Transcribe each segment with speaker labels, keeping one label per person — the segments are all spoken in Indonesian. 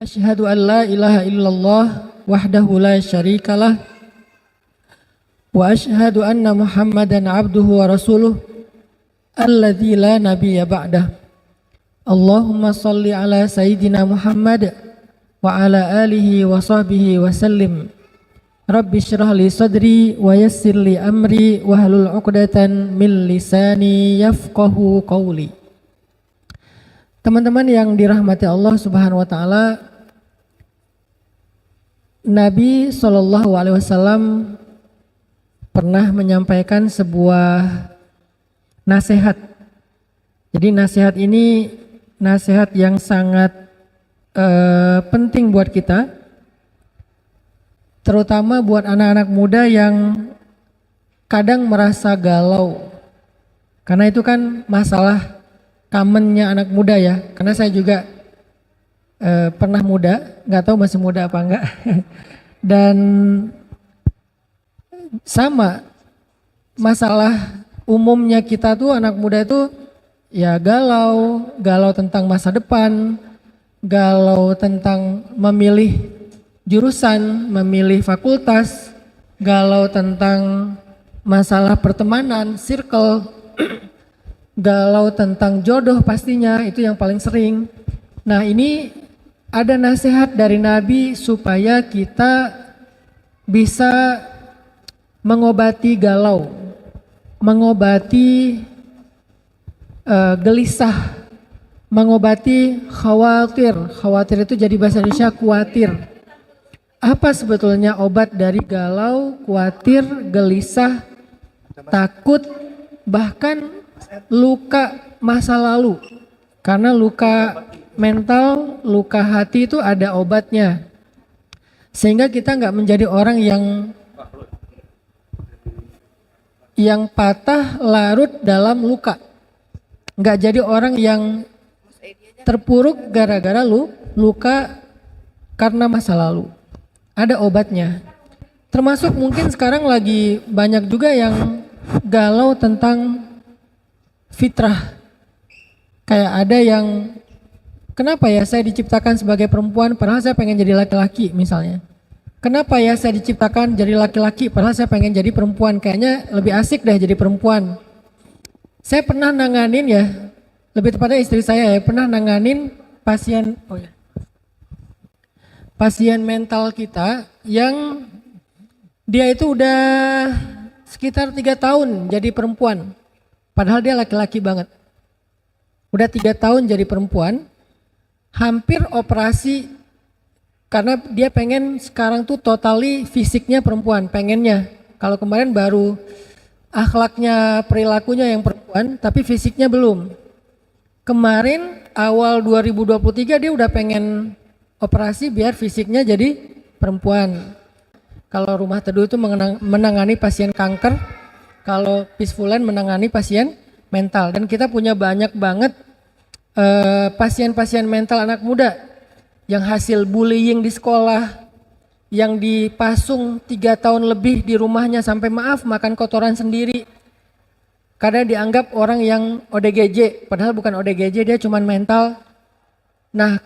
Speaker 1: Asyhadu an la ilaha illallah wahdahu la syarikalah wa asyhadu anna Muhammadan abduhu wa rasuluh alladzi la nabiyya ba'dah. Allahumma salli ala sayyidina Muhammad wa ala alihi wa sahbihi wa sallim. Rabbi syrah li sadri wa yassir li amri wa hlul 'uqdatan min lisani yafqahu qawli. Teman-teman yang dirahmati Allah Subhanahu wa taala, Nabi SAW pernah menyampaikan sebuah nasihat. Jadi nasihat ini nasihat yang sangat penting buat kita, terutama buat anak-anak muda yang kadang merasa galau. Karena itu kan masalah commonnya anak muda ya. Karena saya juga pernah muda, nggak tahu masih muda apa enggak. Dan sama masalah umumnya kita tuh anak muda itu ya galau tentang masa depan, galau tentang memilih jurusan, memilih fakultas, galau tentang masalah pertemanan, circle, galau tentang jodoh pastinya, itu yang paling sering. Nah, ini ada nasihat dari Nabi supaya kita bisa mengobati galau, mengobati gelisah, mengobati khawatir. Khawatir itu jadi bahasa Indonesia khawatir. Apa sebetulnya obat dari galau, khawatir, gelisah, takut, bahkan luka masa lalu? Karena luka mental, luka hati itu ada obatnya. Sehingga kita nggak menjadi orang yang patah larut dalam luka. Nggak jadi orang yang terpuruk gara-gara luka karena masa lalu. Ada obatnya. Termasuk mungkin sekarang lagi banyak juga yang galau tentang fitrah. Kayak ada yang, kenapa ya saya diciptakan sebagai perempuan padahal saya pengen jadi laki-laki misalnya. Kenapa ya saya diciptakan jadi laki-laki padahal saya pengen jadi perempuan. Kayaknya lebih asik deh jadi perempuan. Saya pernah nanganin ya, lebih tepatnya istri saya ya, pernah nanganin pasien mental kita yang dia itu udah sekitar 3 tahun jadi perempuan. Padahal dia laki-laki banget. Udah 3 tahun jadi perempuan, hampir operasi karena dia pengen sekarang tuh totally fisiknya perempuan, pengennya. Kalau kemarin baru akhlaknya, perilakunya yang perempuan, tapi fisiknya belum. Kemarin awal 2023 dia udah pengen operasi biar fisiknya jadi perempuan. Kalau Rumah Teduh itu menangani pasien kanker, kalau Peacefulan menangani pasien mental. Dan kita punya banyak banget pasien-pasien mental anak muda yang hasil bullying di sekolah, yang dipasung 3 tahun lebih di rumahnya sampai maaf makan kotoran sendiri karena dianggap orang yang ODGJ, padahal bukan ODGJ, dia cuman mental. Nah,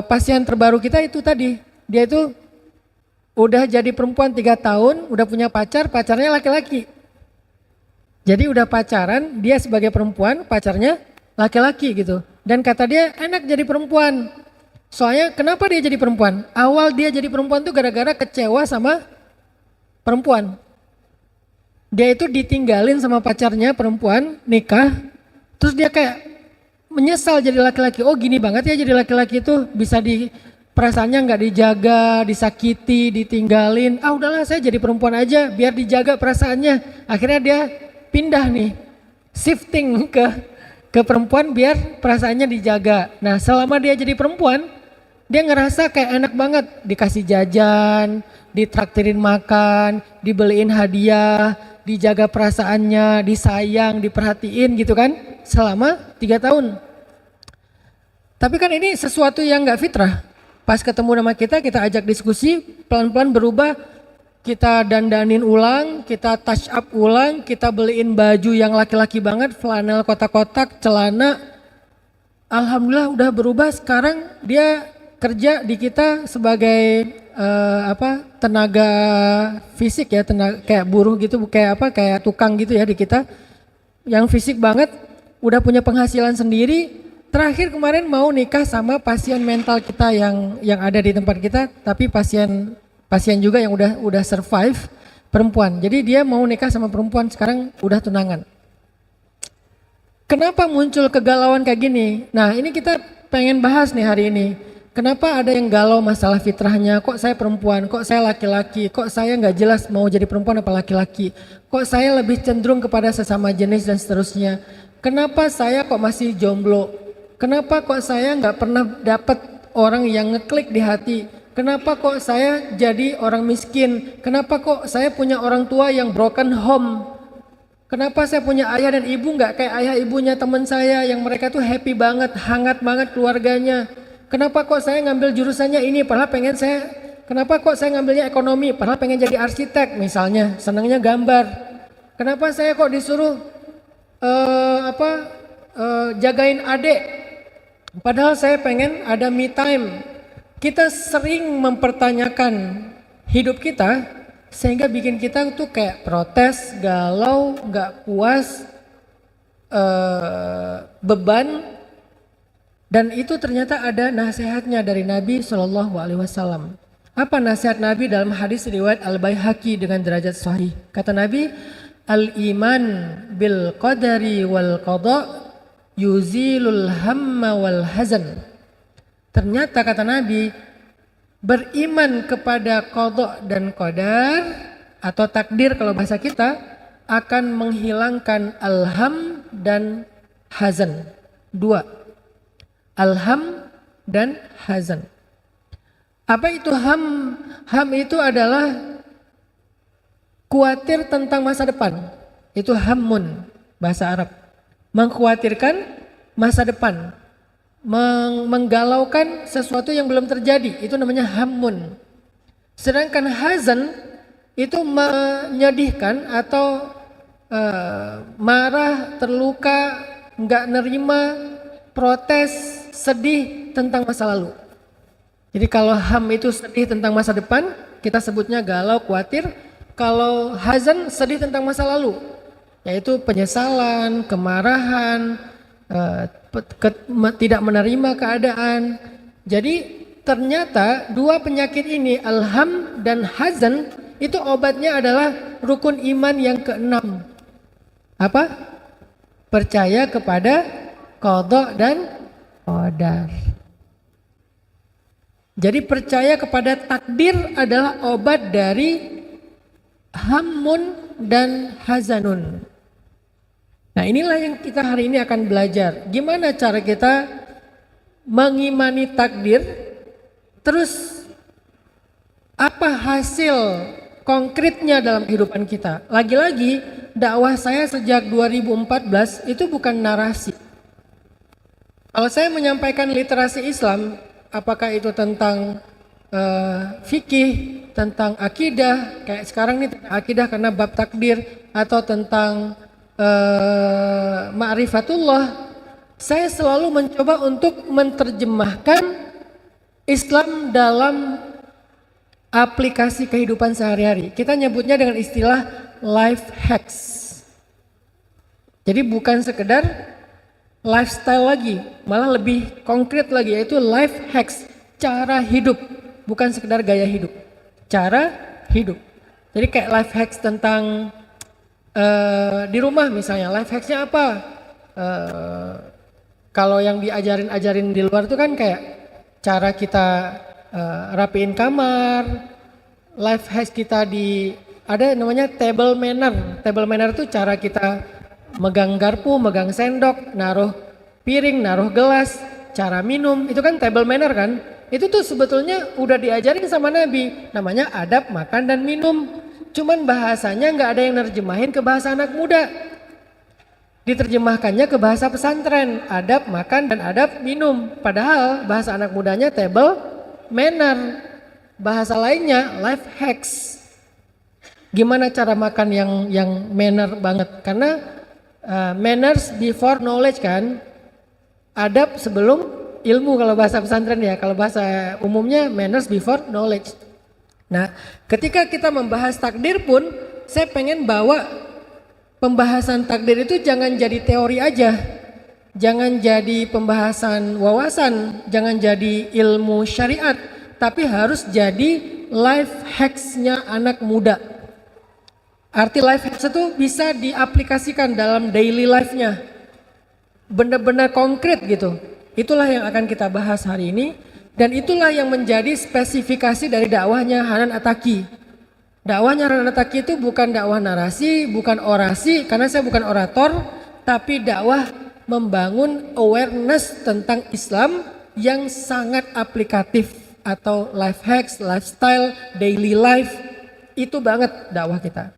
Speaker 1: pasien terbaru kita itu tadi, dia itu udah jadi perempuan 3 tahun, udah punya pacar, pacarnya laki-laki. Jadi udah pacaran, dia sebagai perempuan, pacarnya laki-laki gitu. Dan kata dia enak jadi perempuan. Soalnya kenapa dia jadi perempuan? Awal dia jadi perempuan tuh gara-gara kecewa sama perempuan. Dia itu ditinggalin sama pacarnya perempuan, nikah. Terus dia kayak menyesal jadi laki-laki. Oh gini banget ya jadi laki-laki itu bisa perasaannya nggak dijaga, disakiti, ditinggalin. Ah udahlah saya jadi perempuan aja biar dijaga perasaannya. Akhirnya dia pindah nih, shifting ke perempuan biar perasaannya dijaga. Nah selama dia jadi perempuan, dia ngerasa kayak enak banget, dikasih jajan, ditraktirin makan, dibeliin hadiah, dijaga perasaannya, disayang, diperhatiin gitu kan, selama 3 tahun. Tapi kan ini sesuatu yang gak fitrah. Pas ketemu sama kita ajak diskusi, pelan-pelan berubah. Kita dandanin ulang, kita touch up ulang, kita beliin baju yang laki-laki banget, flanel kotak-kotak, celana. Alhamdulillah udah berubah, sekarang dia kerja di kita sebagai tenaga fisik ya, tenaga kayak buruh gitu, kayak tukang gitu ya di kita, yang fisik banget, udah punya penghasilan sendiri, terakhir kemarin mau nikah sama pasien mental kita yang ada di tempat kita, tapi pasien juga yang udah survive, perempuan. Jadi dia mau nikah sama perempuan, sekarang udah tunangan. Kenapa muncul kegalauan kayak gini? Nah, ini kita pengen bahas nih hari ini. Kenapa ada yang galau masalah fitrahnya? Kok saya perempuan? Kok saya laki-laki? Kok saya nggak jelas mau jadi perempuan apa laki-laki? Kok saya lebih cenderung kepada sesama jenis dan seterusnya? Kenapa saya kok masih jomblo? Kenapa kok saya nggak pernah dapat orang yang ngeklik di hati? Kenapa kok saya jadi orang miskin? Kenapa kok saya punya orang tua yang broken home? Kenapa saya punya ayah dan ibu nggak kayak ayah ibunya teman saya yang mereka tuh happy banget, hangat banget keluarganya? Kenapa kok saya ngambil jurusannya ini padahal kenapa kok saya ngambilnya ekonomi padahal pengen jadi arsitek misalnya, senangnya gambar. Kenapa saya kok disuruh jagain adik padahal saya pengen ada me time. Kita sering mempertanyakan hidup kita sehingga bikin kita tuh kayak protes, galau, nggak puas, beban. Dan itu ternyata ada nasihatnya dari Nabi SAW. Apa nasihat Nabi dalam hadis riwayat Al-Baihaqi dengan derajat sahih? Kata Nabi, al-iman bil qadari wal qada yuzilul hamma wal hazan. Ternyata kata Nabi, beriman kepada qada dan qadar atau takdir kalau bahasa kita akan menghilangkan alham dan hazan. Dua. Alham dan hazan. Apa itu ham? Ham itu adalah khawatir tentang masa depan. Itu hammun, bahasa Arab. Mengkhawatirkan masa depan. Menggalaukan sesuatu yang belum terjadi. Itu namanya hammun. Sedangkan hazan itu menyedihkan atau marah, terluka, nggak nerima, protes, sedih tentang masa lalu. Jadi kalau ham itu sedih tentang masa depan, kita sebutnya galau, khawatir. Kalau hazan sedih tentang masa lalu, yaitu penyesalan, kemarahan, tidak menerima keadaan. Jadi ternyata dua penyakit ini, alham dan hazan, itu obatnya adalah rukun iman yang keenam. Apa? Percaya kepada qada dan qadar. Jadi percaya kepada takdir adalah obat dari hammun dan hazanun. Nah, inilah yang kita hari ini akan belajar. Gimana cara kita mengimani takdir, terus apa hasil konkretnya dalam kehidupan kita. Lagi-lagi dakwah saya sejak 2014 itu bukan narasi. Kalau saya menyampaikan literasi Islam, apakah itu tentang fikih, tentang akidah, kayak sekarang nih akidah karena bab takdir, atau tentang ma'rifatullah, saya selalu mencoba untuk menerjemahkan Islam dalam aplikasi kehidupan sehari-hari. Kita nyebutnya dengan istilah life hacks. Jadi bukan sekedar lifestyle lagi, malah lebih konkret lagi, yaitu life hacks, cara hidup, bukan sekedar gaya hidup, cara hidup. Jadi kayak life hacks tentang di rumah misalnya, life hacksnya apa? Kalau yang diajarin di luar itu kan kayak cara kita rapiin kamar, life hacks kita ada namanya table manner. Table manner itu cara kita megang garpu, megang sendok, naruh piring, naruh gelas, cara minum, itu kan table manner kan? Itu tuh sebetulnya udah diajarin sama Nabi, namanya adab makan dan minum. Cuman bahasanya nggak ada yang nerjemahin ke bahasa anak muda. Diterjemahkannya ke bahasa pesantren, adab makan dan adab minum. Padahal bahasa anak mudanya table manner. Bahasa lainnya life hacks. Gimana cara makan yang manner banget? Karena manners before knowledge kan, adab sebelum ilmu kalau bahasa pesantren ya, kalau bahasa umumnya manners before knowledge. Nah, ketika kita membahas takdir pun, saya pengen bawa pembahasan takdir itu jangan jadi teori aja, jangan jadi pembahasan wawasan, jangan jadi ilmu syariat, tapi harus jadi life hacks-nya anak muda. Arti life hacks itu bisa diaplikasikan dalam daily life-nya, benar-benar konkret gitu. Itulah yang akan kita bahas hari ini. Dan itulah yang menjadi spesifikasi dari dakwahnya Hanan Attaqi. Dakwahnya Hanan Attaqi itu bukan dakwah narasi, bukan orasi, karena saya bukan orator, tapi dakwah membangun awareness tentang Islam yang sangat aplikatif atau life hacks, lifestyle, daily life, itu banget dakwah kita.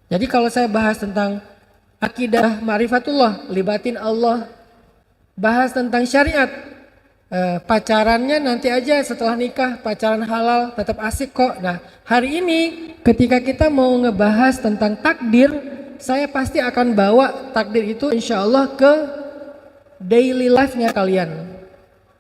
Speaker 1: Jadi kalau saya bahas tentang akidah ma'rifatullah, libatin Allah, bahas tentang syariat, pacarannya nanti aja setelah nikah, pacaran halal tetap asik kok. Nah, hari ini ketika kita mau ngebahas tentang takdir, saya pasti akan bawa takdir itu insya Allah ke daily life-nya kalian.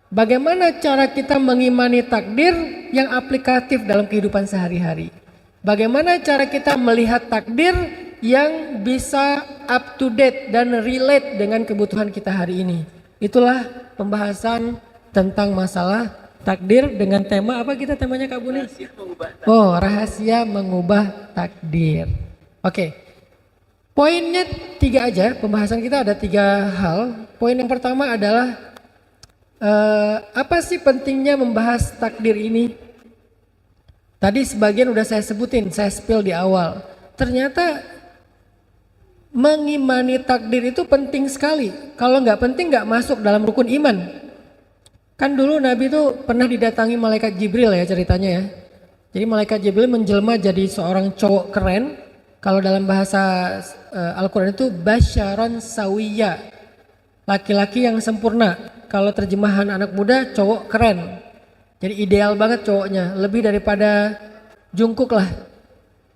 Speaker 1: Bagaimana cara kita mengimani takdir yang aplikatif dalam kehidupan sehari-hari? Bagaimana cara kita melihat takdir yang bisa up to date dan relate dengan kebutuhan kita hari ini? Itulah pembahasan tentang masalah takdir dengan tema apa kita temanya Kak Buni? Oh, rahasia mengubah takdir. Oke. Poinnya 3 aja, pembahasan kita ada 3 hal. Poin yang pertama adalah apa sih pentingnya membahas takdir ini? Tadi sebagian udah saya sebutin, saya spill di awal. Ternyata mengimani takdir itu penting sekali. Kalau nggak penting nggak masuk dalam rukun iman. Kan dulu Nabi itu pernah didatangi malaikat Jibril ya ceritanya ya. Jadi malaikat Jibril menjelma jadi seorang cowok keren. Kalau dalam bahasa Al-Quran itu basyaron sawiya, laki-laki yang sempurna. Kalau terjemahan anak muda, cowok keren. Jadi ideal banget cowoknya, lebih daripada Jungkook lah.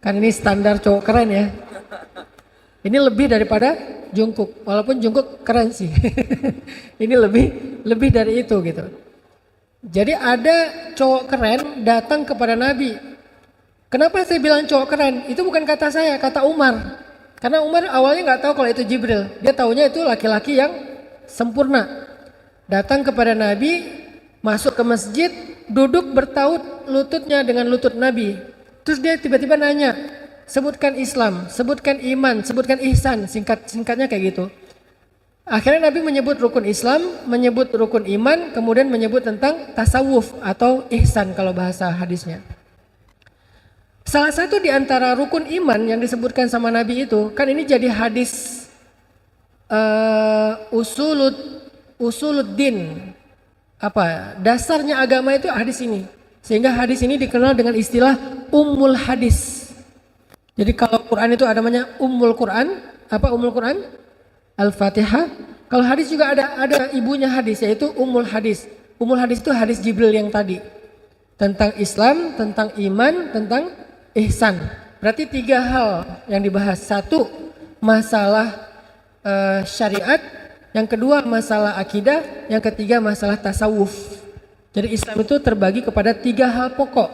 Speaker 1: Kan ini standar cowok keren ya. Ini lebih daripada Jungkook, walaupun Jungkook keren sih. Ini lebih dari itu gitu. Jadi ada cowok keren datang kepada Nabi. Kenapa saya bilang cowok keren? Itu bukan kata saya, kata Umar. Karena Umar awalnya nggak tahu kalau itu Jibril. Dia taunya itu laki-laki yang sempurna. Datang kepada Nabi, masuk ke masjid, duduk bertaut lututnya dengan lutut Nabi. Terus dia tiba-tiba nanya, sebutkan Islam, sebutkan iman, sebutkan ihsan, singkatnya kayak gitu. Akhirnya Nabi menyebut rukun Islam, menyebut rukun iman, kemudian menyebut tentang tasawuf atau ihsan kalau bahasa hadisnya. Salah satu di antara rukun iman yang disebutkan sama Nabi itu, kan ini jadi hadis usuluddin, apa dasarnya agama itu hadis ini. Sehingga hadis ini dikenal dengan istilah ummul hadis. Jadi kalau Quran itu ada namanya Ummul Quran, apa Ummul Quran? Al-Fatihah. Kalau hadis juga ada ibunya hadis, yaitu Ummul Hadis. Ummul Hadis itu hadis Jibril yang tadi. Tentang Islam, tentang iman, tentang ihsan. Berarti 3 hal yang dibahas. 1, masalah syariat. Yang kedua, masalah akidah. Yang ketiga, masalah tasawuf. Jadi Islam itu terbagi kepada 3 hal pokok.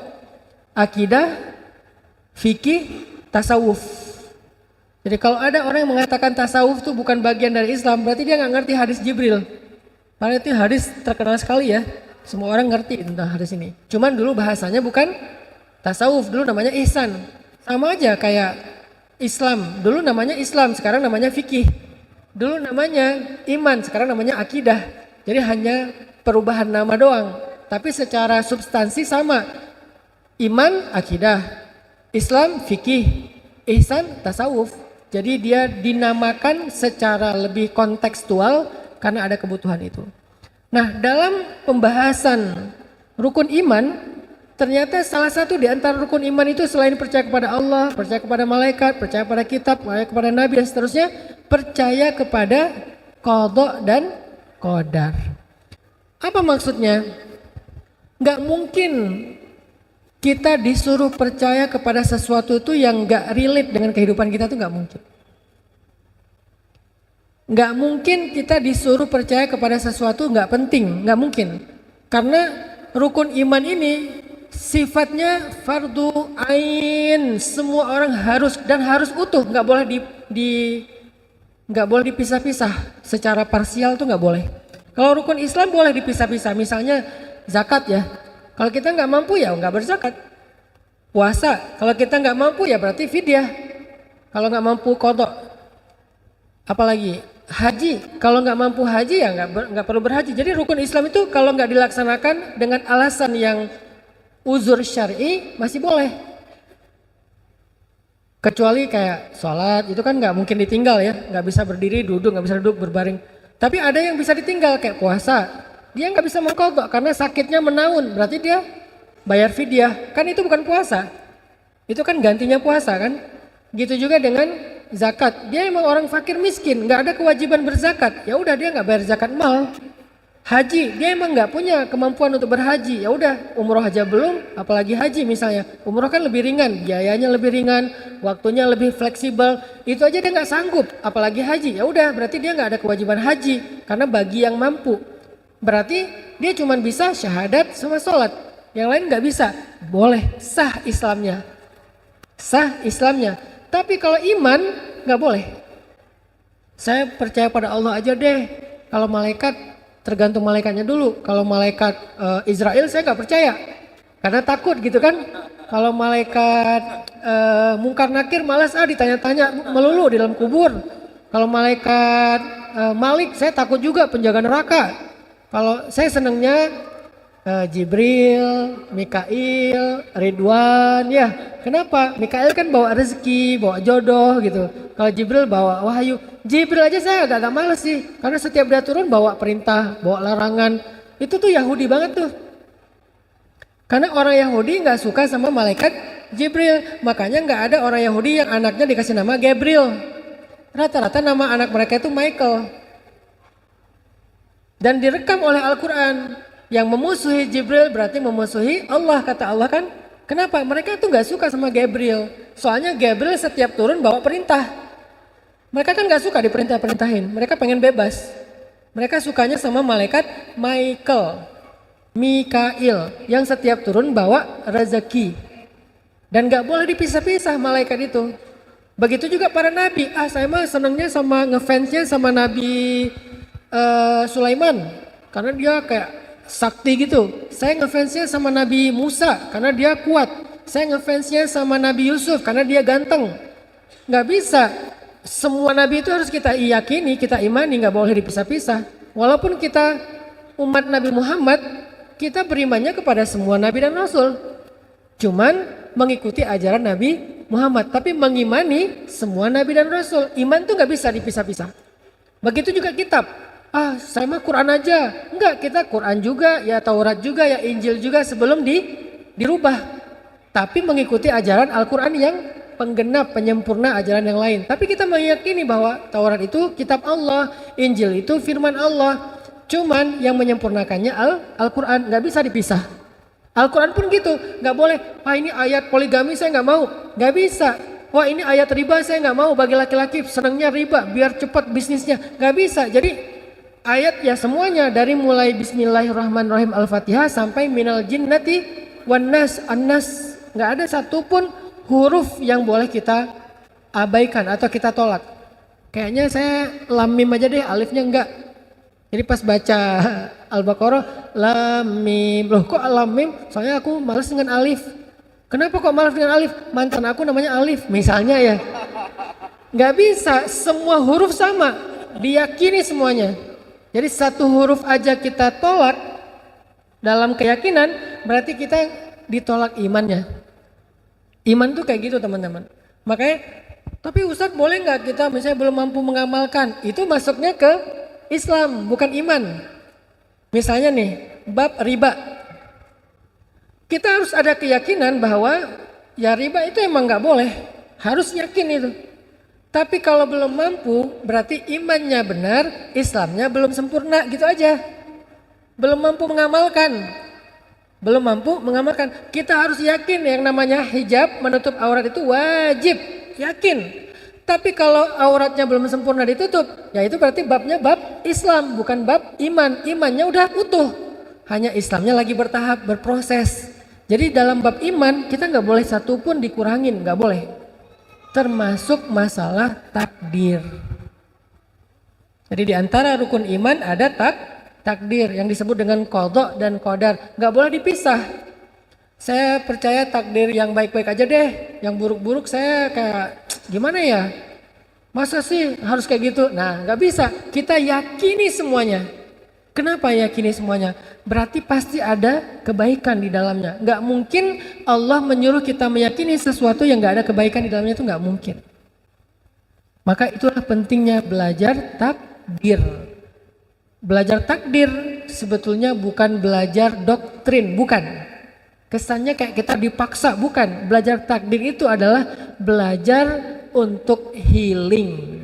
Speaker 1: Akidah, fikih, tasawuf. Jadi kalau ada orang yang mengatakan tasawuf itu bukan bagian dari Islam, berarti dia nggak ngerti hadis Jibril. Karena itu hadis terkenal sekali ya, semua orang ngerti tentang hadis ini. Cuman dulu bahasanya bukan tasawuf, dulu namanya ihsan. Sama aja kayak Islam, dulu namanya Islam, sekarang namanya fikih. Dulu namanya iman, sekarang namanya akidah. Jadi hanya perubahan nama doang, tapi secara substansi sama. Iman, akidah. Islam, fikih. Ihsan, tasawuf. Jadi dia dinamakan secara lebih kontekstual karena ada kebutuhan itu. Nah, dalam pembahasan rukun iman, ternyata salah satu di antara rukun iman itu selain percaya kepada Allah, percaya kepada malaikat, percaya kepada kitab, percaya kepada nabi dan seterusnya, percaya kepada qada dan qadar. Apa maksudnya? Nggak mungkin kita disuruh percaya kepada sesuatu itu yang nggak relate dengan kehidupan kita, itu nggak mungkin. Nggak mungkin kita disuruh percaya kepada sesuatu nggak penting, nggak mungkin. Karena rukun iman ini sifatnya fardu ain, semua orang harus dan harus utuh, nggak boleh nggak boleh dipisah-pisah. Secara parsial tuh nggak boleh. Kalau rukun Islam boleh dipisah-pisah, misalnya zakat ya. Kalau kita nggak mampu ya nggak berzakat. Puasa, kalau kita nggak mampu ya berarti fidyah. Kalau nggak mampu qadha. Apalagi haji, kalau nggak mampu haji ya nggak perlu berhaji. Jadi rukun Islam itu kalau nggak dilaksanakan dengan alasan yang uzur syar'i masih boleh. Kecuali kayak sholat itu kan nggak mungkin ditinggal ya, nggak bisa berdiri duduk, nggak bisa duduk berbaring. Tapi ada yang bisa ditinggal kayak puasa, dia nggak bisa mengqadha karena sakitnya menaun, berarti dia bayar fidyah. Kan itu bukan puasa, itu kan gantinya puasa kan. Gitu juga dengan zakat, dia emang orang fakir miskin, nggak ada kewajiban berzakat, ya udah dia nggak bayar zakat mal. Haji, dia emang nggak punya kemampuan untuk berhaji, ya udah umroh aja belum, apalagi haji misalnya. Umroh kan lebih ringan, biayanya lebih ringan, waktunya lebih fleksibel, itu aja dia nggak sanggup, apalagi haji. Ya udah, berarti dia nggak ada kewajiban haji, karena bagi yang mampu. Berarti dia cuma bisa syahadat sama sholat, yang lain nggak bisa. Boleh, sah Islamnya, sah Islamnya. Tapi kalau iman nggak boleh. Saya percaya pada Allah aja deh. Kalau malaikat tergantung malaikatnya dulu. Kalau malaikat Israel saya nggak percaya karena takut gitu kan. Kalau malaikat Mungkar Nakir malas ditanya-tanya melulu di dalam kubur. Kalau malaikat Malik saya takut juga, penjaga neraka. Kalau saya senangnya Jibril, Mikail, Ridwan ya. Kenapa? Mikail kan bawa rezeki, bawa jodoh gitu. Kalau Jibril bawa wahyu. Jibril aja saya agak males sih, karena setiap dia turun bawa perintah, bawa larangan. Itu tuh Yahudi banget tuh. Karena orang Yahudi nggak suka sama malaikat Jibril, makanya nggak ada orang Yahudi yang anaknya dikasih nama Gabriel. Rata-rata nama anak mereka itu Michael. Dan direkam oleh Al-Quran. Yang memusuhi Jibril berarti memusuhi Allah, kata Allah kan. Kenapa? Mereka tuh gak suka sama Gabriel. Soalnya Gabriel setiap turun bawa perintah. Mereka kan gak suka diperintah-perintahin. Mereka pengen bebas. Mereka sukanya sama malaikat Mikail. Yang setiap turun bawa rezeki. Dan gak boleh dipisah-pisah malaikat itu. Begitu juga para nabi. Saya mah senangnya sama ngefansnya sama Nabi Sulaiman. Karena dia kayak sakti gitu. Saya ngefansnya sama Nabi Musa karena dia kuat. Saya ngefansnya sama Nabi Yusuf karena dia ganteng. Nggak bisa. Semua nabi itu harus kita yakini, kita imani, nggak boleh dipisah-pisah. Walaupun kita umat Nabi Muhammad, kita berimannya kepada semua nabi dan rasul. Cuman mengikuti ajaran Nabi Muhammad, tapi mengimani semua nabi dan rasul. Iman tuh nggak bisa dipisah-pisah. Begitu juga kitab. Saya mah Quran aja. Enggak, kita Quran juga, ya Taurat juga, ya Injil juga sebelum dirubah. Tapi mengikuti ajaran Al-Quran yang penggenap, penyempurna ajaran yang lain. Tapi kita meyakini bahwa Taurat itu kitab Allah, Injil itu firman Allah. Cuman yang menyempurnakannya Al-Quran, nggak bisa dipisah. Al-Quran pun gitu, nggak boleh. Ini ayat poligami saya nggak mau, nggak bisa. Wah ini ayat riba saya nggak mau, bagi laki-laki senangnya riba biar cepat bisnisnya, nggak bisa. Jadi ayat ya semuanya dari mulai Bismillahirrahmanirrahim Al-Fatihah sampai minal jinnati wan nas an-nas, nggak ada satupun huruf yang boleh kita abaikan atau kita tolak. Kayaknya saya lam mim aja deh, alifnya enggak. Jadi pas baca Al-Baqarah lam mim, loh kok lam mim? Soalnya aku malas dengan alif. Kenapa kok malas dengan alif? Mantan aku namanya Alif misalnya ya. Nggak bisa, semua huruf sama, diyakini semuanya. Jadi satu huruf aja kita tolak dalam keyakinan, berarti kita ditolak imannya. Iman tuh kayak gitu teman-teman. Makanya, tapi Ustadz boleh nggak kita misalnya belum mampu mengamalkan, itu masuknya ke Islam, bukan iman. Misalnya nih, bab riba. Kita harus ada keyakinan bahwa ya riba itu emang nggak boleh, harus yakin itu. Tapi kalau belum mampu, berarti imannya benar, Islamnya belum sempurna, gitu aja. Belum mampu mengamalkan. Belum mampu mengamalkan. Kita harus yakin yang namanya hijab menutup aurat itu wajib, yakin. Tapi kalau auratnya belum sempurna ditutup, ya itu berarti babnya bab Islam, bukan bab iman. Imannya udah utuh, hanya Islamnya lagi bertahap, berproses. Jadi dalam bab iman kita nggak boleh satu pun dikurangin, nggak boleh. Termasuk masalah takdir. Jadi di antara rukun iman ada takdir yang disebut dengan qadha dan qadar, nggak boleh dipisah. Saya percaya takdir yang baik-baik aja deh, yang buruk-buruk saya kayak gimana ya? Masa sih harus kayak gitu? Nah, nggak bisa. Kita yakini semuanya. Kenapa yakini semuanya? Berarti pasti ada kebaikan di dalamnya. Nggak mungkin Allah menyuruh kita meyakini sesuatu yang nggak ada kebaikan di dalamnya, itu nggak mungkin. Maka itulah pentingnya belajar takdir. Belajar takdir sebetulnya bukan belajar doktrin, bukan. Kesannya kayak kita dipaksa, bukan. Belajar takdir itu adalah belajar untuk healing.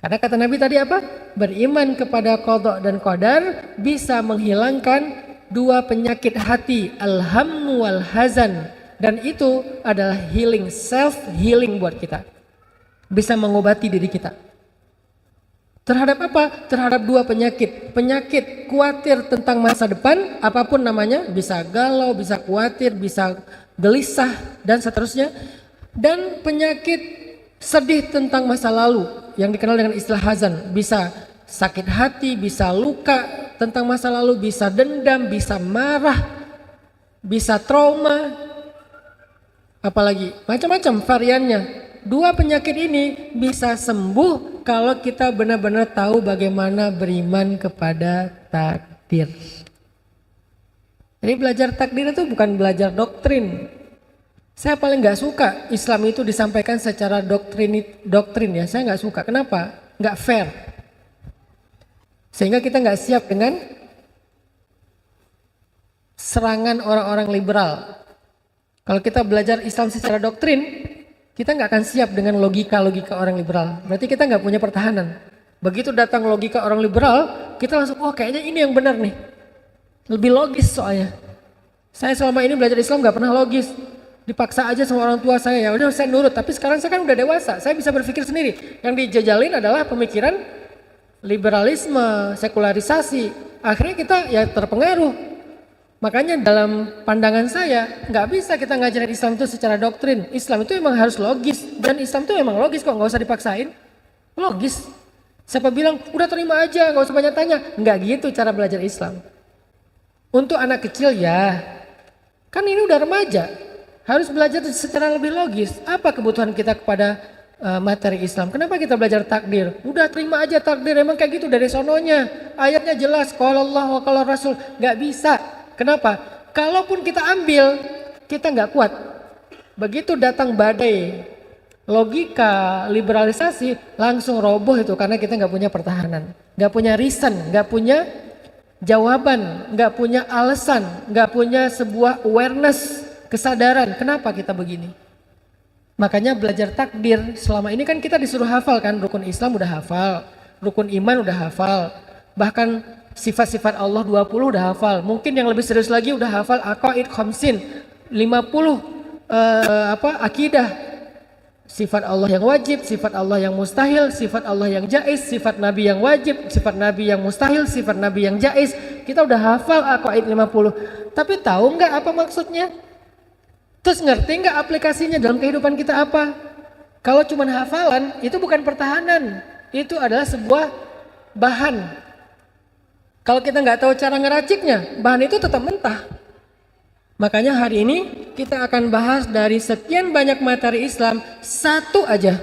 Speaker 1: Karena kata Nabi tadi apa? Beriman kepada qadha dan qadar bisa menghilangkan dua penyakit hati, al-hammu wal hazan. Dan itu adalah healing, self healing buat kita. Bisa mengobati diri kita. Terhadap apa? Terhadap dua penyakit. Penyakit khawatir tentang masa depan, apapun namanya, bisa galau, bisa khawatir, bisa gelisah, dan seterusnya. Dan penyakit sedih tentang masa lalu, yang dikenal dengan istilah hazan. Bisa sakit hati, bisa luka tentang masa lalu, bisa dendam, bisa marah, bisa trauma, apalagi macam-macam variannya. Dua penyakit ini bisa sembuh kalau kita benar-benar tahu bagaimana beriman kepada takdir. Jadi belajar takdir itu bukan belajar doktrin. Saya paling nggak suka Islam itu disampaikan secara doktrin ya. Saya nggak suka. Kenapa? Nggak fair. Sehingga kita nggak siap dengan serangan orang-orang liberal. Kalau kita belajar Islam secara doktrin, kita nggak akan siap dengan logika-logika orang liberal. Berarti kita nggak punya pertahanan. Begitu datang logika orang liberal, kita langsung, oh kayaknya ini yang benar nih. Lebih logis soalnya. Saya selama ini belajar Islam nggak pernah logis. Dipaksa aja sama orang tua saya, ya udah saya nurut. Tapi sekarang saya kan udah dewasa, saya bisa berpikir sendiri. Yang dijajalin adalah pemikiran liberalisme, sekularisasi. Akhirnya kita ya terpengaruh. Makanya dalam pandangan saya nggak bisa kita ngajarin Islam itu secara doktrin. Islam itu emang harus logis, dan Islam itu emang logis kok, nggak usah dipaksain. Logis. Siapa bilang udah terima aja, nggak usah banyak tanya. Nggak gitu cara belajar Islam. Untuk anak kecil ya, kan ini udah remaja, harus belajar secara lebih logis. Apa kebutuhan kita kepada materi Islam? Kenapa kita belajar takdir? Udah terima aja takdir, emang kayak gitu dari sononya. Ayatnya jelas, qala Allah wa qala Rasul. Nggak bisa. Kenapa? Kalaupun kita ambil, kita nggak kuat. Begitu datang badai logika liberalisasi, langsung roboh itu karena kita nggak punya pertahanan, nggak punya reason, nggak punya jawaban, nggak punya alasan, nggak punya sebuah awareness, kesadaran. Kenapa kita begini? Makanya belajar takdir selama ini kan kita disuruh hafal kan, rukun Islam udah hafal, rukun iman udah hafal, bahkan sifat-sifat Allah 20 udah hafal. Mungkin yang lebih serius lagi udah hafal aqaid khamsin, 50 akidah. Sifat Allah yang wajib, sifat Allah yang mustahil, sifat Allah yang jaiz, sifat Nabi yang wajib, sifat Nabi yang mustahil, sifat Nabi yang jaiz. Kita udah hafal aqaid 50. Tapi tahu nggak apa maksudnya? Terus ngerti nggak aplikasinya dalam kehidupan kita apa? Kalau cuma hafalan itu bukan pertahanan, itu adalah sebuah bahan. Kalau kita nggak tahu cara ngeraciknya, bahan itu tetap mentah. Makanya hari ini kita akan bahas dari sekian banyak materi Islam, satu aja,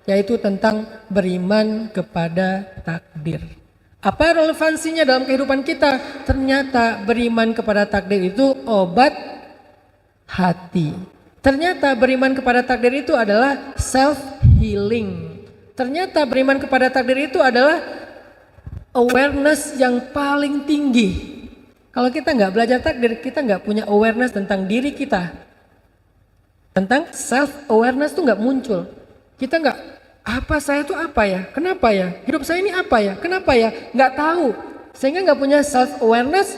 Speaker 1: yaitu tentang beriman kepada takdir. Apa relevansinya dalam kehidupan kita? Ternyata beriman kepada takdir itu obat hati. Ternyata beriman kepada takdir itu adalah self healing. Ternyata beriman kepada takdir itu adalah awareness yang paling tinggi. Kalau kita nggak belajar takdir, kita nggak punya awareness tentang diri kita. Tentang self awareness tuh nggak muncul. Kita nggak, apa saya tuh apa ya? Kenapa ya? Hidup saya ini apa ya? Kenapa ya? Nggak tahu. Sehingga nggak punya self awareness.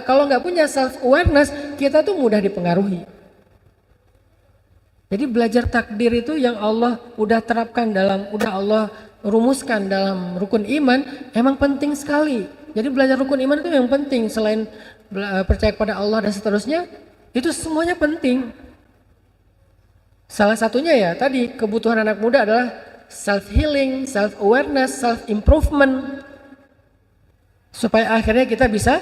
Speaker 1: Kalau nggak punya self awareness, kita tuh mudah dipengaruhi. Jadi belajar takdir itu yang Allah udah terapkan udah Allah rumuskan dalam rukun iman, emang penting sekali. Jadi belajar rukun iman itu yang penting, selain percaya kepada Allah dan seterusnya, itu semuanya penting. Salah satunya ya tadi kebutuhan anak muda adalah self healing, self awareness, self improvement, supaya akhirnya kita bisa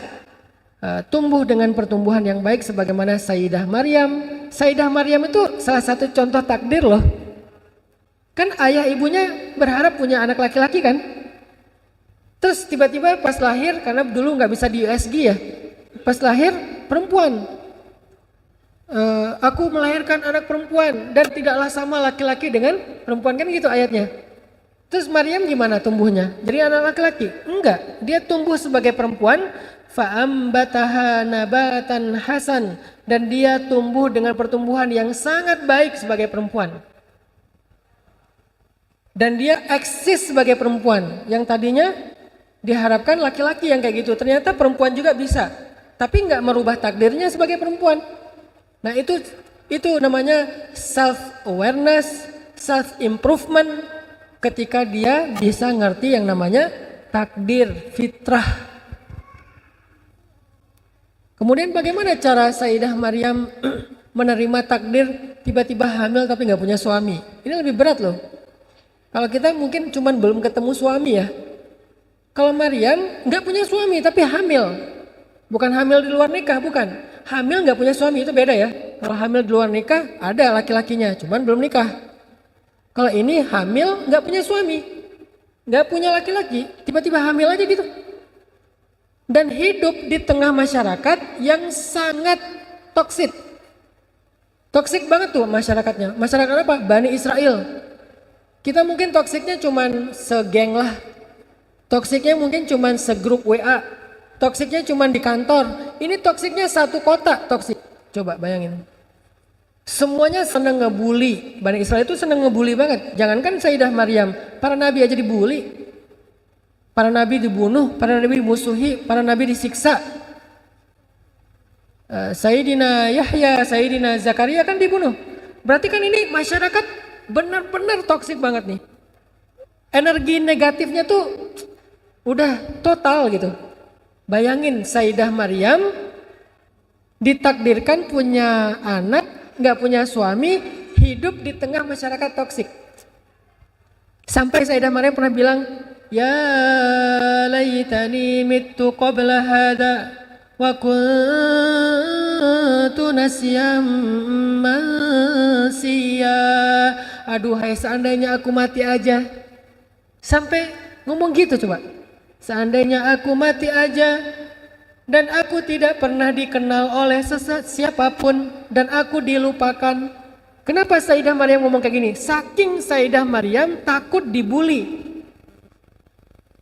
Speaker 1: tumbuh dengan pertumbuhan yang baik sebagaimana Sayyidah Maryam. Sayyidah Maryam itu salah satu contoh takdir loh. Kan ayah ibunya berharap punya anak laki-laki kan. Terus tiba-tiba pas lahir, karena dulu nggak bisa di USG ya, pas lahir perempuan. Aku melahirkan anak perempuan dan tidaklah sama laki-laki dengan perempuan, kan gitu ayatnya. Terus Maryam gimana tumbuhnya? Jadi anak laki-laki? Enggak, dia tumbuh sebagai perempuan. Fa'ambataha nabatan hasan, dan dia tumbuh dengan pertumbuhan yang sangat baik sebagai perempuan. Dan dia eksis sebagai perempuan. Yang tadinya diharapkan laki-laki yang kayak gitu, ternyata perempuan juga bisa, tapi nggak merubah takdirnya sebagai perempuan. Nah itu namanya self awareness, self improvement, ketika dia bisa ngerti yang namanya takdir fitrah. Kemudian bagaimana cara Sayyidah Maryam menerima takdir tiba-tiba hamil tapi nggak punya suami? Ini lebih berat loh. Kalau kita mungkin cuman belum ketemu suami ya. Kalau Maryam nggak punya suami tapi hamil, bukan hamil di luar nikah, bukan. Hamil nggak punya suami itu beda ya. Kalau hamil di luar nikah ada laki-lakinya, cuman belum nikah. Kalau ini hamil nggak punya suami, nggak punya laki-laki, tiba-tiba hamil aja gitu. Dan hidup di tengah masyarakat yang sangat toksik. Toksik banget tuh masyarakatnya. Masyarakat apa? Bani Israel. Kita mungkin toksiknya cuman segeng lah. Toksiknya mungkin cuman segrup WA. Toksiknya cuman di kantor. Ini toksiknya satu kota toksik. Coba bayangin. Semuanya seneng ngebully. Bani Israel itu seneng ngebully banget. Jangankan Sayyidah Maryam, para nabi aja dibully. Para nabi dibunuh, para nabi dimusuhi, para nabi disiksa. Sayyidina Yahya, Sayyidina Zakaria kan dibunuh. Berarti kan ini masyarakat benar-benar toksik banget nih. Energi negatifnya tuh udah total gitu. Bayangin Sayyidah Maryam ditakdirkan punya anak, nggak punya suami, hidup di tengah masyarakat toksik. Sampai Sayyidah Maryam pernah bilang, ya laitani mittu qabla hada wa kuntu nasyam mansiya. Aduhai seandainya aku mati aja. Sampai ngomong gitu coba. Seandainya aku mati aja dan aku tidak pernah dikenal oleh siapapun dan aku dilupakan. Kenapa Sayyidah Maryam ngomong kayak gini? Saking Sayyidah Maryam takut dibully.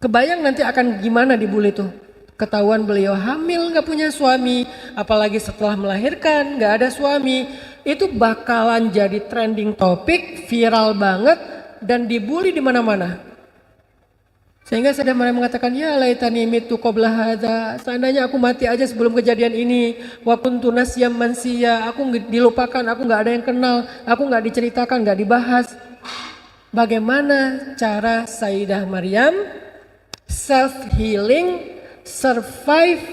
Speaker 1: Kebayang nanti akan gimana dibully tuh. Ketahuan beliau hamil gak punya suami, apalagi setelah melahirkan gak ada suami. Itu bakalan jadi trending topik, viral banget dan dibully di mana-mana. Sehingga Sayyidah Maryam mengatakan, ya laitani mitu qabla hadza, seandainya aku mati aja sebelum kejadian ini. Wa kuntu nasyam mansiya, aku dilupakan, aku gak ada yang kenal, aku gak diceritakan, gak dibahas. Bagaimana cara Sayyidah Maryam self healing, survive